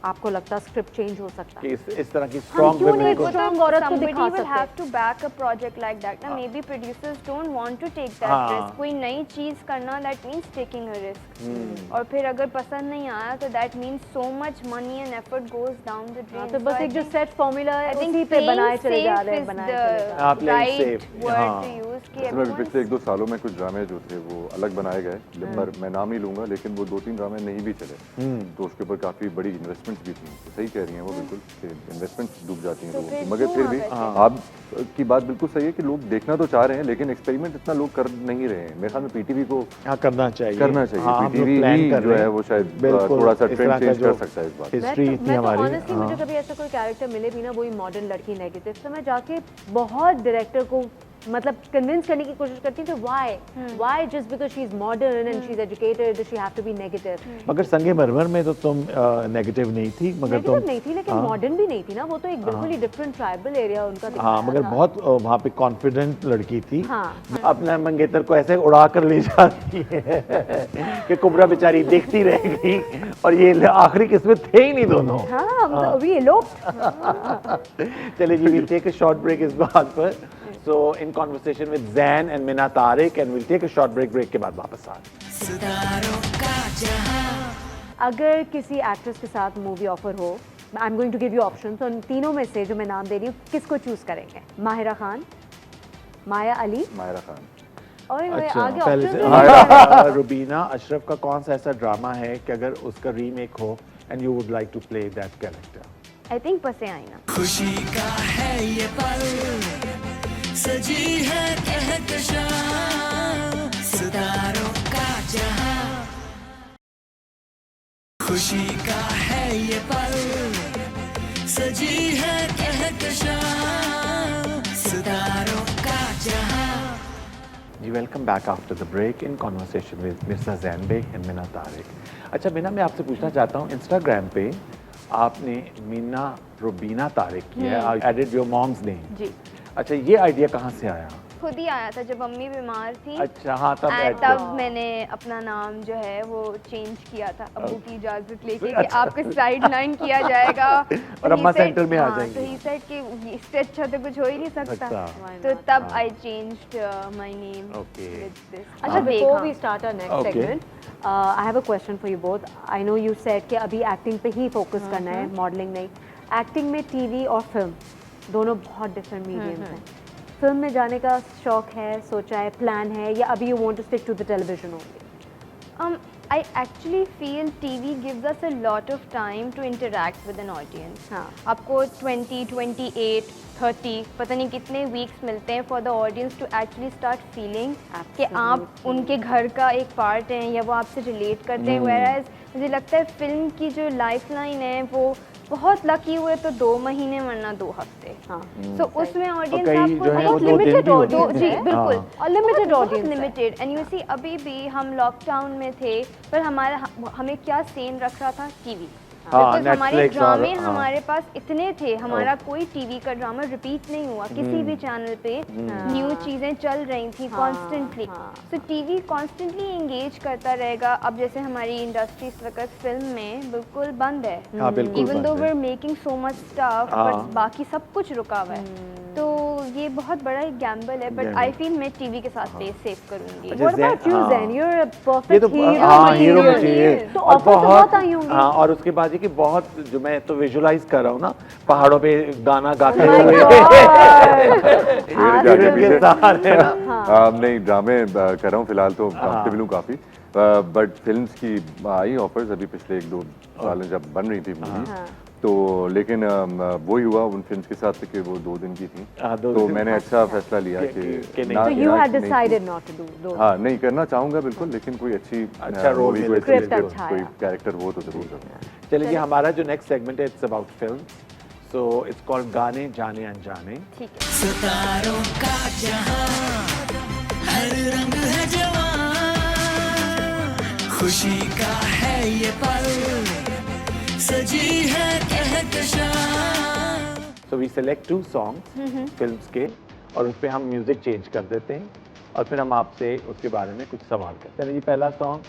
आपको लगता स्क्रिप्ट चेंज हो सकता कि है इस तरह की स्ट्रॉन्ग क्यों वुमेन नहीं को strong औरत को Somebody दिखा will सकते have to back a project like that. Now maybe producers don't want to take that हाँ। risk. कोई नई चीज करना that means taking a risk. और फिर अगर पसंद नहीं आया तो that means so much money and effort goes down the drain. तो बस So I एक जो think- सेट फॉर्मूला है I think उसी पे playing बनाए चले जा safe रहे हैं is बनाए चले जा रहे हाँ, the playing right safe, word हाँ। to use कि इसमें भी everyone's- पिछले 1-2 सालों में कुछ ड्रामे जो थे वो अलग बनाए गए पर मैं नाम नहीं लूंगा लेकिन वो 2-3 ड्रामे नहीं भी चले तो उसके ऊपर काफी बड़ी इन्वेस्टमेंट्स भी थी तो सही कह रही हैं वो बिल्कुल कि इन्वेस्टमेंट्स डूब जाती हैं तो लोगों फिर की मगर क्यों फिर आप भी ऐसे- आप की बात बिल्कुल सही है कि लोग देखना तो चाह रहे हैं लेकिन एक्सपेरिमेंट इतना लोग कर नहीं रहे हैं मेरे ख्याल में पीटीवी को हाँ करना चाहिए करना चाहिए हाँ, हम लोग पीटीवी plan ही कर जो रहे है हैं। वो शायद बिल्कुल, थोड़ा सा इस ट्रेंड तरह का चेंज जो कर सकता है इस बात हिस्ट्री थी मैं तो हमारी ऑनेस्टली मुझे कभी ऐसा कोई कैरेक्टर मिले भी ना वही मॉडर्न लड़की नेगेटिव तो मैं जाके बहुत डायरेक्टर को मतलब कन्विंस करने की कोशिश करती थी why just because she is modern and she is educated she have to be negative मगर संगे मरमर में तो तुम नेगेटिव नहीं थी मगर तुम नेगेटिव नहीं थी लेकिन मॉडर्न भी नहीं थी ना वो तो एक बिल्कुल ही डिफरेंट ट्राइबल एरिया उनका हाँ दिखाया मगर था। बहुत वहाँ पे कॉन्फिडेंट लड़की थी हाँ, अपना मंगेतर को ऐसे उड़ा कर ले जाती है कि कुबरा बेचारी देखती रह गई और ये आखिरी किस्में थे ही नहीं दोनों हाँ हम तो अभी eloped चलिए जी we'll take a short break इस बात पर so in conversation with Zain and Mina Tariq and we'll take a short break के बाद वापस आ सितारों का जहां अगर किसी एक्ट्रेस के साथ मूवी ऑफर हो, I am going to give you option, तो उन तीनों में से जो मैं नाम दे रही हूँ किसको चूज करेंगे? माहिरा खान, माया अली, मायरा खान। और अच्छा, आगे पहले से ऑप्शन रुबीना अशरफ का कौन सा ऐसा ड्रामा है कि अगर उसका रीमेक हो and you would like to play that character? I think पसे आईना। खुशी का है ये पल, सजी है कहकशां, सितारों का जहां। खुशी का है ये पल, सजी है कहकशां, सितारों का जहां। जी welcome back after the break in conversation with Mirza Zain Baig and Meena Tariq. अच्छा मीना, मैं आपसे पूछना चाहता हूँ, इंस्टाग्राम पे आपने मीना रुबीना तारिक किया है, I added your mom's name. जी। अच्छा, ये आइडिया कहाँ से आया? खुद ही आया था जब मम्मी बीमार थी। अच्छा, हाँ, तब And add तब किया। मैंने अपना नाम जो है वो चेंज किया था अब्बू की इजाज़त लेके कि अच्छा। आपको साइड लाइन किया जाएगा। और अम्मा सेंटर में आ जाएंगी। तो ही सेड कि इससे अच्छा तो कुछ हो ही नहीं सकता। सकता। तो तब आई changed my name Okay. With this. अच्छा, before we start our next Okay. segment, I have a question for you both. I know you said कि अभी एक्टिंग पे ही फोकस करना है, मॉडलिंग नहीं। एक्टिंग में टीवी और फिल्म दोनों बहुत डिफरेंट मीडियम्स हैं। फिल्म में जाने का शौक है, सोचा है, प्लान है, या अभी you want to stick to the television only? I actually feel TV gives us a lot of time to interact with an audience. हाँ। आपको 20, 28, 30 पता नहीं कितने वीक्स मिलते हैं for the audience to actually start feeling कि आप उनके घर का एक पार्ट हैं या वो आपसे रिलेट करते हैं। whereas मुझे लगता है फिल्म की जो लाइफ लाइन है वो बहुत लकी हुए तो 2 महीने वरना 2 हफ्ते। हाँ। सो उसमें ऑडियंस कई आपको जो है वो बहुत 2 दिन लिमिटेड भी होते ऑडियंस, जी हैं। बिल्कुल, हाँ। और लिमिटेड बहुत audience limited. And you see अभी भी हम लॉकडाउन में थे पर हमें क्या सेन रख रहा था? टीवी। हाँ, बिकॉज हमारे Netflix और- ड्रामे हाँ। हमारे पास इतने थे, हमारा कोई टीवी का ड्रामा रिपीट नहीं हुआ किसी भी चैनल पे। न्यू चीज़ें चल रही थी constantly. So TV constantly engage करता रहेगा। अब जैसे हमारी इंडस्ट्री इस वक्त फिल्म में बिल्कुल बंद है, हाँ, बिल्कुल इवन दो बंद वी है। Are making so much stuff, हाँ। बट बाकी सब कुछ रुका हुआ है। तो ये बहुत बड़ा एक गैम्बल है, बट Gamble। आई फील मैं टीवी के साथ सेव करूंगी। अच्छा, What about you, हाँ। Zen? You're a ये perfect तो hero हाँ, material. Hero material. तो ऑफर तो बहुत आई होंगी। हाँ, और उसके बाद ये कि बहुत, जो मैं तो विजुलाइज कर रहा हूँ ना, पहाड़ों पे गाना गाते My हुए God! मेरे जाके हीरोइन के पीछे साथ, है ना? नहीं, ड्रामे कर रहा हूँ फिलहाल तो कांस्टेबल हूँ काफ़ी। बट फिल्म्स की आई ऑफर्स अभी पिछले 1-2 साल में जब बन रही थी मूवी, तो लेकिन वही हुआ उन फिल्म्स के साथ कि वो 2 दिन की थी। हाँ, 2 तो दिन। मैंने अच्छा फैसला लिया कि कि नहीं। ना So you यहाँ had नहीं- decided not to do those. हाँ, नहीं करना चाहूँगा बिल्कुल, लेकिन कोई अच्छी अच्छा रोल मूवी, मिले, कोई Script अच्छी अच्छा कोई आया। कैरेक्टर हो तो जरूर करूँगा। चलिए जी, हमारा जो नेक्स्ट सेगमेंट है, it's about film, so it's called गाने जाने अनजाने। ठीक है। सितारों का जहां, हर रंग है जवां, खुशी का है ये पल, सजी है कहकशां। So we select 2 songs films के, और उस पे हम म्यूजिक चेंज कर देते हैं, और फिर हम आपसे उसके बारे में कुछ सवाल करते हैं। चलिए जी, पहला सॉन्ग।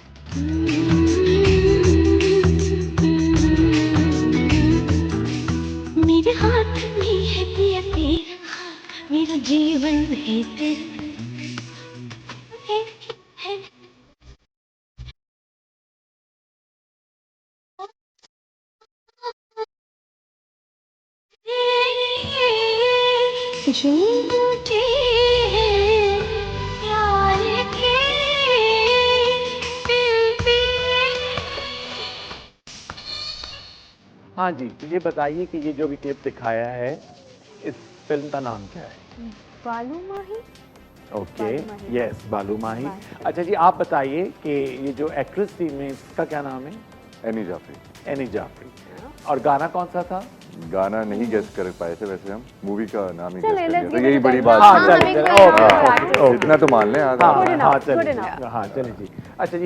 मेरे हाथ में है पिया तेरा हाथ, मेरा जीवन है तेरा है। झूठे हैं प्यार के दिल पे। हाँ जी, तो ये बताइए कि ये जो भी क्लिप दिखाया है, इस फिल्म का नाम क्या है? बालू माही। ओके, बालू माही। यस, बालू माही। अच्छा जी, आप बताइए कि ये जो एक्ट्रेस थी में, इसका क्या नाम है? एनी जाफरी। एनी जाफरी। और गाना कौन सा था? गाना नहीं गेस कर पाए थे वैसे हम, मूवी का नाम ही चलो, गेस कर let's लिया था, give यही it a बड़ी try. बात हाँ, थी। चलिए, हमें चलिए, कोई ओके, और ओके, इतना तो मान लें। हाँ, Good enough, हाँ, good चलिए, enough. हाँ, चलिए जी। अच्छा जी,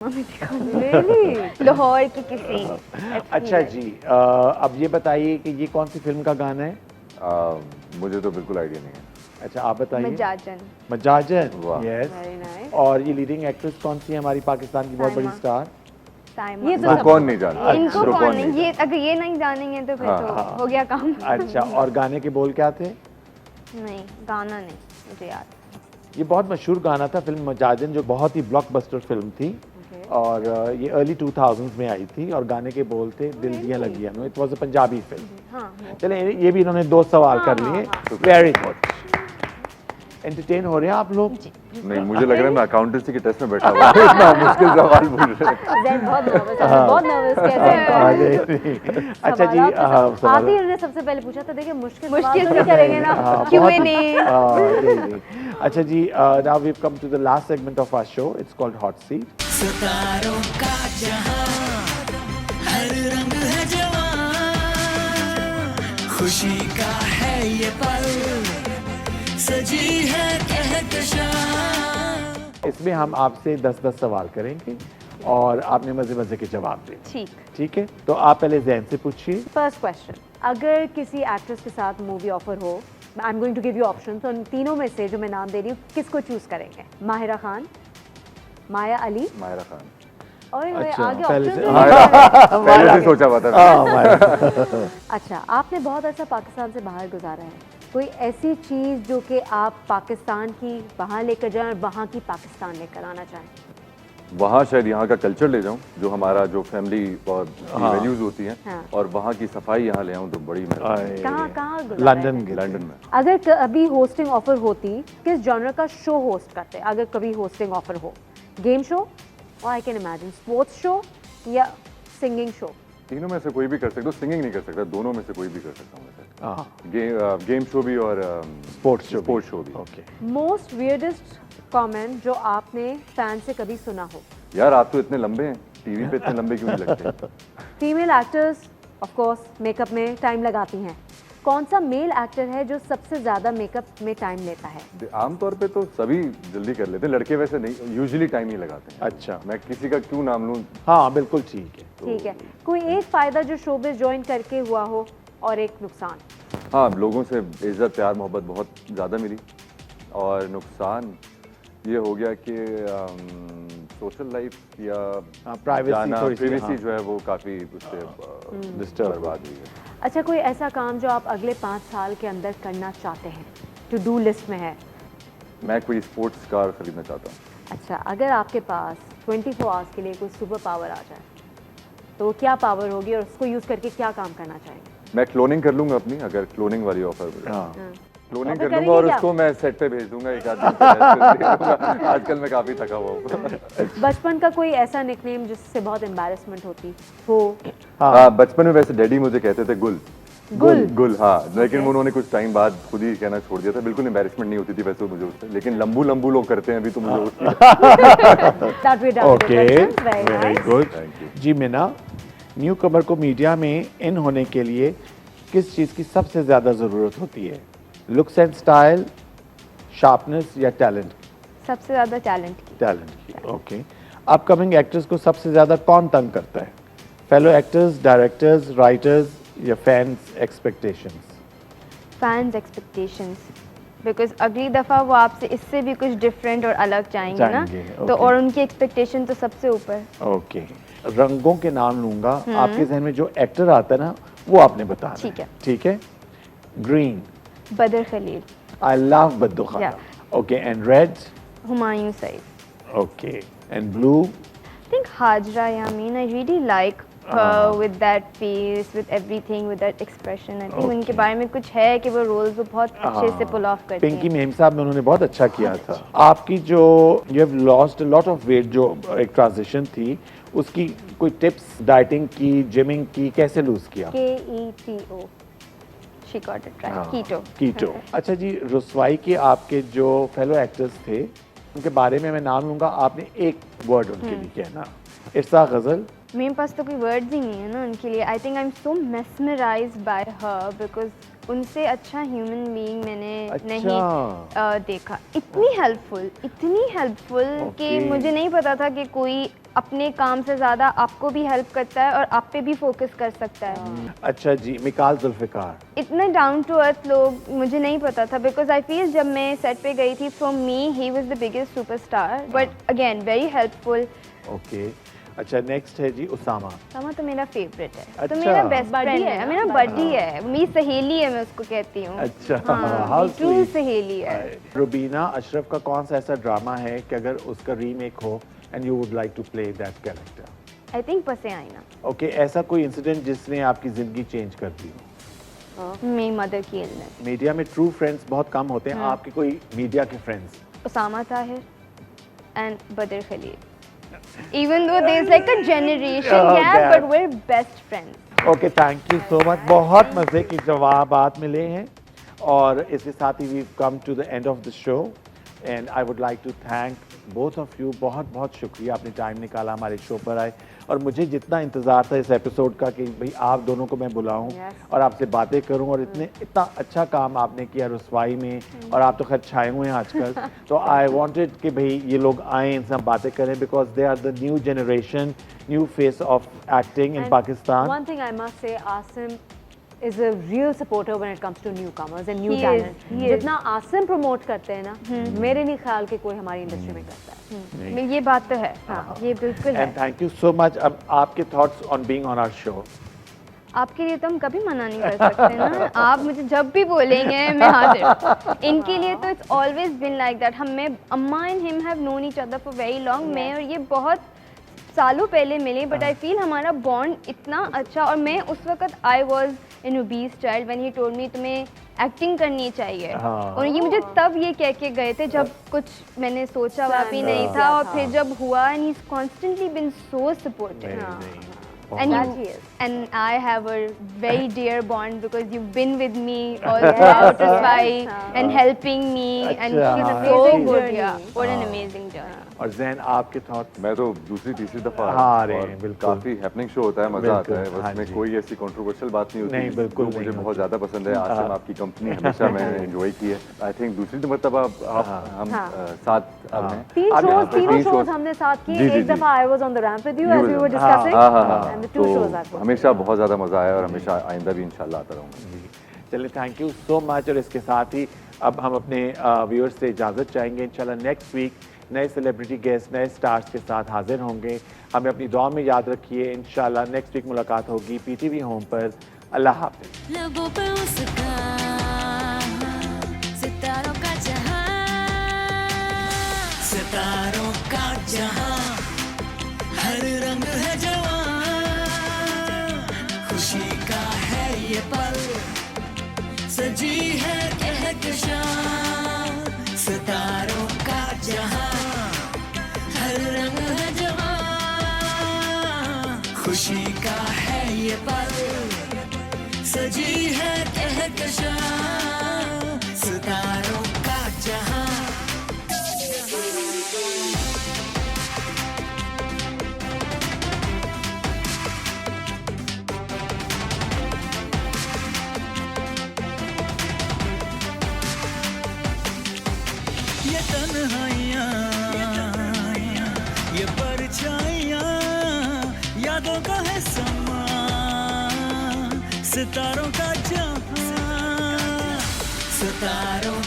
Really? लाहौर की किसी अच्छा जी, अब ये बताइए कि ये कौन सी फिल्म का गाना है? मुझे तो बिल्कुल आइडिया नहीं है। अच्छा आप बताइए। मजाजन। मजाजन, वाह। यस। Very nice. और ये लीडिंग एक्ट्रेस कौन सी है हमारी पाकिस्तान की बहुत बड़ी साइमा। स्टार? ये तो तो सब- कौन नहीं जानता? इनको तो कौन नहीं नहीं, ये अगर ये नहीं जानेंगे तो फिर हाँ, तो हाँ। हो गया काम। अच्छा, और गाने के बोल क्या थे? नहीं, गाना नहीं मुझे याद। ये बहुत मशहूर गाना था फिल्म मजाजन, जो बहुत ही ब्लॉकबस्टर फिल्म थी। और ये अर्ली 2000s में आई थी और गाने के बोल थे दिल दिया लगिया no. It was a Punjabi film. हाँ, चले, ये भी इन्होंने 2 सवाल कर लिए। Very good. एंटरटेन हो रहे हैं आप लोग? नहीं, मुझे लग रहा है मैं अकाउंटेंसी के टेस्ट में बैठा हुआ हूँ। इतना मुश्किल सवाल पूछ रहे हैं। जैन बहुत नर्वस है, बहुत नर्वस कैसे अच्छा जी, आते ही उन्होंने सबसे पहले पूछा था, देखिए मुश्किल मुश्किल सवाल तो नहीं करेंगे ना। Q&A। अच्छा जी, now we've come to the last segment of our show. It's called Hot Seat. सितारों का जहां, हर रंग है जवां, खुशी का है ये पल, सजी है कहकशां। इसमें हम आपसे 10-10 सवाल करेंगे और आपने मजे मजे के जवाब दें। ठीक। ठीक है, तो आप पहले जैन से पूछिए। फर्स्ट क्वेश्चन, अगर किसी एक्ट्रेस के साथ मूवी ऑफर हो, I am going to give you options, और तीनों में से जो मैं नाम दे रही हूँ किसको चूज करेंगे? माहिरा खान, माया अली, मायरा खान। और अच्छा, आगे पहले ऑप्शंस से- नहीं पहले से सोचा हुआ था। अच्छा, आपने बहुत अर्सा पाकिस्तान से बाहर गुजारा है, कोई ऐसी चीज़ जो कि आप पाकिस्तान की वहाँ लेकर जाएं और वहाँ की पाकिस्तान लेकर आना चाहें? वहाँ शायद यहाँ का कल्चर ले जाऊँ, जो हमारा जो फैमिली और वैल्यूज होती हैं, हाँ। और वहाँ की सफाई यहाँ ले आऊँ तो बड़ी मेहरबानी। कहाँ गुजारा है? लंदन के लंदन में। अगर कभी होस्टिंग ऑफर होती, किस जॉनर का शो होस्ट करते? अगर कभी होस्टिंग ऑफर हो, गेम शो, और I can imagine sports show या सिंगिंग शो? तीनों में से कोई भी कर सकता हूँ, सिंगिंग नहीं कर सकता, दोनों में से कोई भी कर सकता हूँ वैसे। हाँ, गेम शो भी और स्पोर्ट्स शो भी। ओके। मोस्ट वियर्डेस्ट कमेंट जो आपने फैन से कभी सुना हो? यार आप तो इतने लंबे हैं, टीवी पे इतने लंबे क्यों नहीं लगते? Female actors of course makeup में टाइम लगाती हैं, कौन सा मेल एक्टर है जो सबसे ज़्यादा मेकअप में टाइम लेता है? आमतौर पे तो सभी जल्दी कर लेते हैं, लड़के वैसे नहीं, यूजुअली टाइम ही लगाते हैं। अच्छा, मैं किसी का क्यों नाम लूँ? हाँ बिल्कुल ठीक है। ठीक है, कोई एक फ़ायदा जो शोबिज़ ज्वाइन करके हुआ हो और एक नुकसान? हाँ, लोगों से इज्जत प्यार मोहब्बत बहुत ज़्यादा मिली, और नुकसान ये हो गया कि सोशल लाइफ या प्राइवेसी प्राइवेसी जो है वो काफ़ी उससे डिस्टर्ब बर्बाद हुई है। अच्छा, कोई ऐसा काम जो आप अगले 5 साल के अंदर करना चाहते हैं, टू डू लिस्ट में है? मैं कोई स्पोर्ट्स कार खरीदना चाहता हूँ। अच्छा, अगर आपके पास 24 आवर्स के लिए कोई सुपर पावर आ जाए तो वो क्या पावर होगी और उसको यूज़ करके क्या काम करना चाहेंगे? मैं क्लोनिंग कर लूँगा अपनी, अगर क्लोनिंग वाली ऑफर मिले। हाँ, क्लोनिंग तो कर करेंगे लूँगा और क्या? उसको मैं सेट पे भेज दूंगा, एक आध दिन के rest दे दूंगा। आजकल मैं काफ़ी थका हुआ हूँ। बचपन का कोई ऐसा निकनेम जिससे बहुत एम्बैरेसमेंट होती हो? हाँ, बचपन में वैसे डैडी मुझे कहते थे गुल। गुल? गुल, हाँ, लेकिन उन्होंने कुछ टाइम बाद खुद ही कहना छोड़ दिया था। बिल्कुल एम्बैरेसमेंट नहीं होती थी वैसे मुझे उससे, लेकिन लंबू लंबू लोग करते हैं अभी तो मुझे उसकी। That we done with the okay, questions, very very nice. Good. Thank you. जी मीना, न्यू कमर को मीडिया में इन होने के लिए किस चीज़ की सबसे ज़्यादा ज़रूरत होती है? लुक्स एंड स्टाइल, शार्पनेस या टैलेंट? सबसे ज़्यादा टैलेंट की। टैलेंट की, ओके। अपकमिंग एक्टर्स को सबसे ज़्यादा कौन तंग करता है? फेलो एक्टर्स, डायरेक्टर्स, राइटर्स या fans expectations? Fans expectations, because अगली दफ़ा वो आपसे इससे भी कुछ डिफरेंट और अलग चाहेंगे ना, तो okay. और उनकी एक्सपेक्टेशन तो सबसे ऊपर। ओके, रंगों के नाम लूंगा, आपके जहन में जो एक्टर आता है ना वो आपने बताना ठीक है। ठीक है? ग्रीन, बदर खलील, आई लव बद्दू खाना। Yeah. Okay, and red? Humayun Saeed. Okay, and blue? I think Hajra Yamin, I really like her with that face, with everything, with that expression. I think उनके बारे में कुछ है कि वो रोल्स वो बहुत अच्छे से पुल ऑफ करती पिंकी हैं। मेम साहब ने उन्होंने बहुत अच्छा किया था। आपकी जो you have lost a lot of weight, जो एक ट्रांजिशन थी, उसकी कोई टिप्स, डाइटिंग की, जिमिंग की, कैसे लूज किया? KETO. She got it right. Keto. कीटो। अच्छा जी, रुसवाई के आपके जो फेलो एक्टर्स थे उनके बारे में मैं नाम लूंगा, आपने एक वर्ड उनके लिए कहना। इर्सा गजल? मेरे पास तो कोई वर्ड्स ही नहीं है ना उनके लिए। I think I am so mesmerised bye her, because उनसे अच्छा ह्यूमन बीइंग मैंने नहीं देखा। इतनी हेल्पफुल कि Okay. मुझे नहीं पता था कि कोई अपने काम से ज़्यादा आपको भी हेल्प करता है और आप पे भी फोकस कर सकता है। अच्छा जी, मिकाल जुल्फ़िकार। इतने डाउन टू अर्थ लोग मुझे नहीं पता था, बिकॉज आई फील जब मैं सेट पे गई थी, for me he was the biggest superstar, but again very helpful. Okay, अच्छा नेक्स्ट है जी उसामा। समा तो मेरा फेवरेट है, अच्छा। तो मेरा बेस्ट Buddy फ्रेंड है है, ना? मेरा बडी है, मेरी सहेली है, मैं उसको कहती हूँ। अच्छा, हाँ, how ट्रू sweet. सहेली है। रुबीना अशरफ का कौन सा ऐसा ड्रामा है कि अगर उसका रीमेक हो and you would like to play that character? I think पसे आईना, ओके, ऐसा कोई इंसिडेंट जिसने आपकी जिंदगी चेंज कर दी हो? मेरी मदर की इलनेस। मीडिया में ट्रू फ्रेंड्स बहुत कम होते हैं, आपके कोई मीडिया के फ्रेंड्स? उसामा ताहिर एंड बदर Khalil. Even though there's like a generation Oh, gap, gap. but we're best friends. Okay, thank you so much. बहुत मज़े के जवाबात मिले हैं और इसके साथ ही we come to the end of the show and I would like to thank both of you. बहुत बहुत शुक्रिया, आपने टाइम निकाला, हमारे शो पर आए और मुझे जितना इंतज़ार था इस एपिसोड का कि भाई आप दोनों को मैं बुलाऊं और आपसे बातें करूं, और इतना अच्छा काम आपने किया रसवाई में, और आप तो खैर छाए हुए हैं आजकल। तो आई वांटेड कि भाई ये लोग आएँ, इनसे हम बातें करें, because they are the new generation, new face of acting in Pakistan. One thing I must say, Asim is a real supporter when it comes to newcomers and new He is, talent. he is. जितना आसिम प्रमोट करते हैं ना, मेरे नहीं ख्याल के कोई हमारी इंडस्ट्री में करता है। ये बात तो है, ये बिल्कुल है। And thank you so much. अब आपके thoughts on being on our show? आपके लिए तो हम कभी मना नहीं कर सकते ना, आप मुझे जब भी बोलेंगे मैं हाजिर। इनके लिए तो it's always been like that. अम्मा and him have known each other for very long. मैं और ये बहुत सालों पहले मिले, बट आई फील हमारा बॉन्ड इतना अच्छा। और मैं उस वक्त I was in obese child when he told me तुम्हें एक्टिंग करनी चाहिए, और ये मुझे तब ये कह के गए थे जब कुछ मैंने सोचा हुआ भी नहीं था, और फिर जब हुआ, and he is constantly been so supportive. And I have a very dear bond because you've been with me all throughout Raswai and helping me, and she's so good. Yeah, what an amazing journey. और जैन, आपके थॉट्स? मैं तो दूसरी तीसरी दफा हाँ, आया अरे, और बिल्कुल। काफी हैपनिंग शो होता है, मजा आता है। बिल्कुल, हाँ बस में जी। कोई ऐसी कंट्रोवर्शियल बात नहीं होती। नहीं, बिल्कुल जो नहीं मुझे होती। बहुत ज्यादा पसंद है। आसिम, आपकी कंपनी हमेशा मैंने एंजॉय की है। आई थिंक दूसरी मरतबा हम साथ अब हैं। तीनों तीन शोज shows हमने साथ किए। जी, जी, एक जी। दफा I was on the ramp with you You as were- we were discussing, and the two shows are तो हमेशा बहुत ज्यादा मजा आया और हमेशा आइंदा भी इंशाल्लाह आता रहूंगा। चलिए, थैंक यू सो मच। और इसके साथ ही अब हम अपने व्यूअर्स से इजाज़त चाहेंगे। इंशाल्लाह नेक्स्ट वीक नए सेलिब्रिटी गेस्ट, नए स्टार्स के साथ हाजिर होंगे। हमें अपनी दुआ में याद रखिए। इंशाल्लाह नेक्स्ट वीक मुलाकात होगी PTV होम पर। अल्लाह हाफ़िज़। लबों पे उसका सितारों का जहां, सितारों का जहां, हर रंग है जवां, खुशी का है ये पल, सजी है कहकशां। सितारों का जहां, हर रंग है जवां, खुशी का है ये पल, सजी है कहकशां। सितारों का जहां। ये तन्हाइयाँ, ये परछाइयाँ, यादों का है समा, सितारों का जहां। सितारों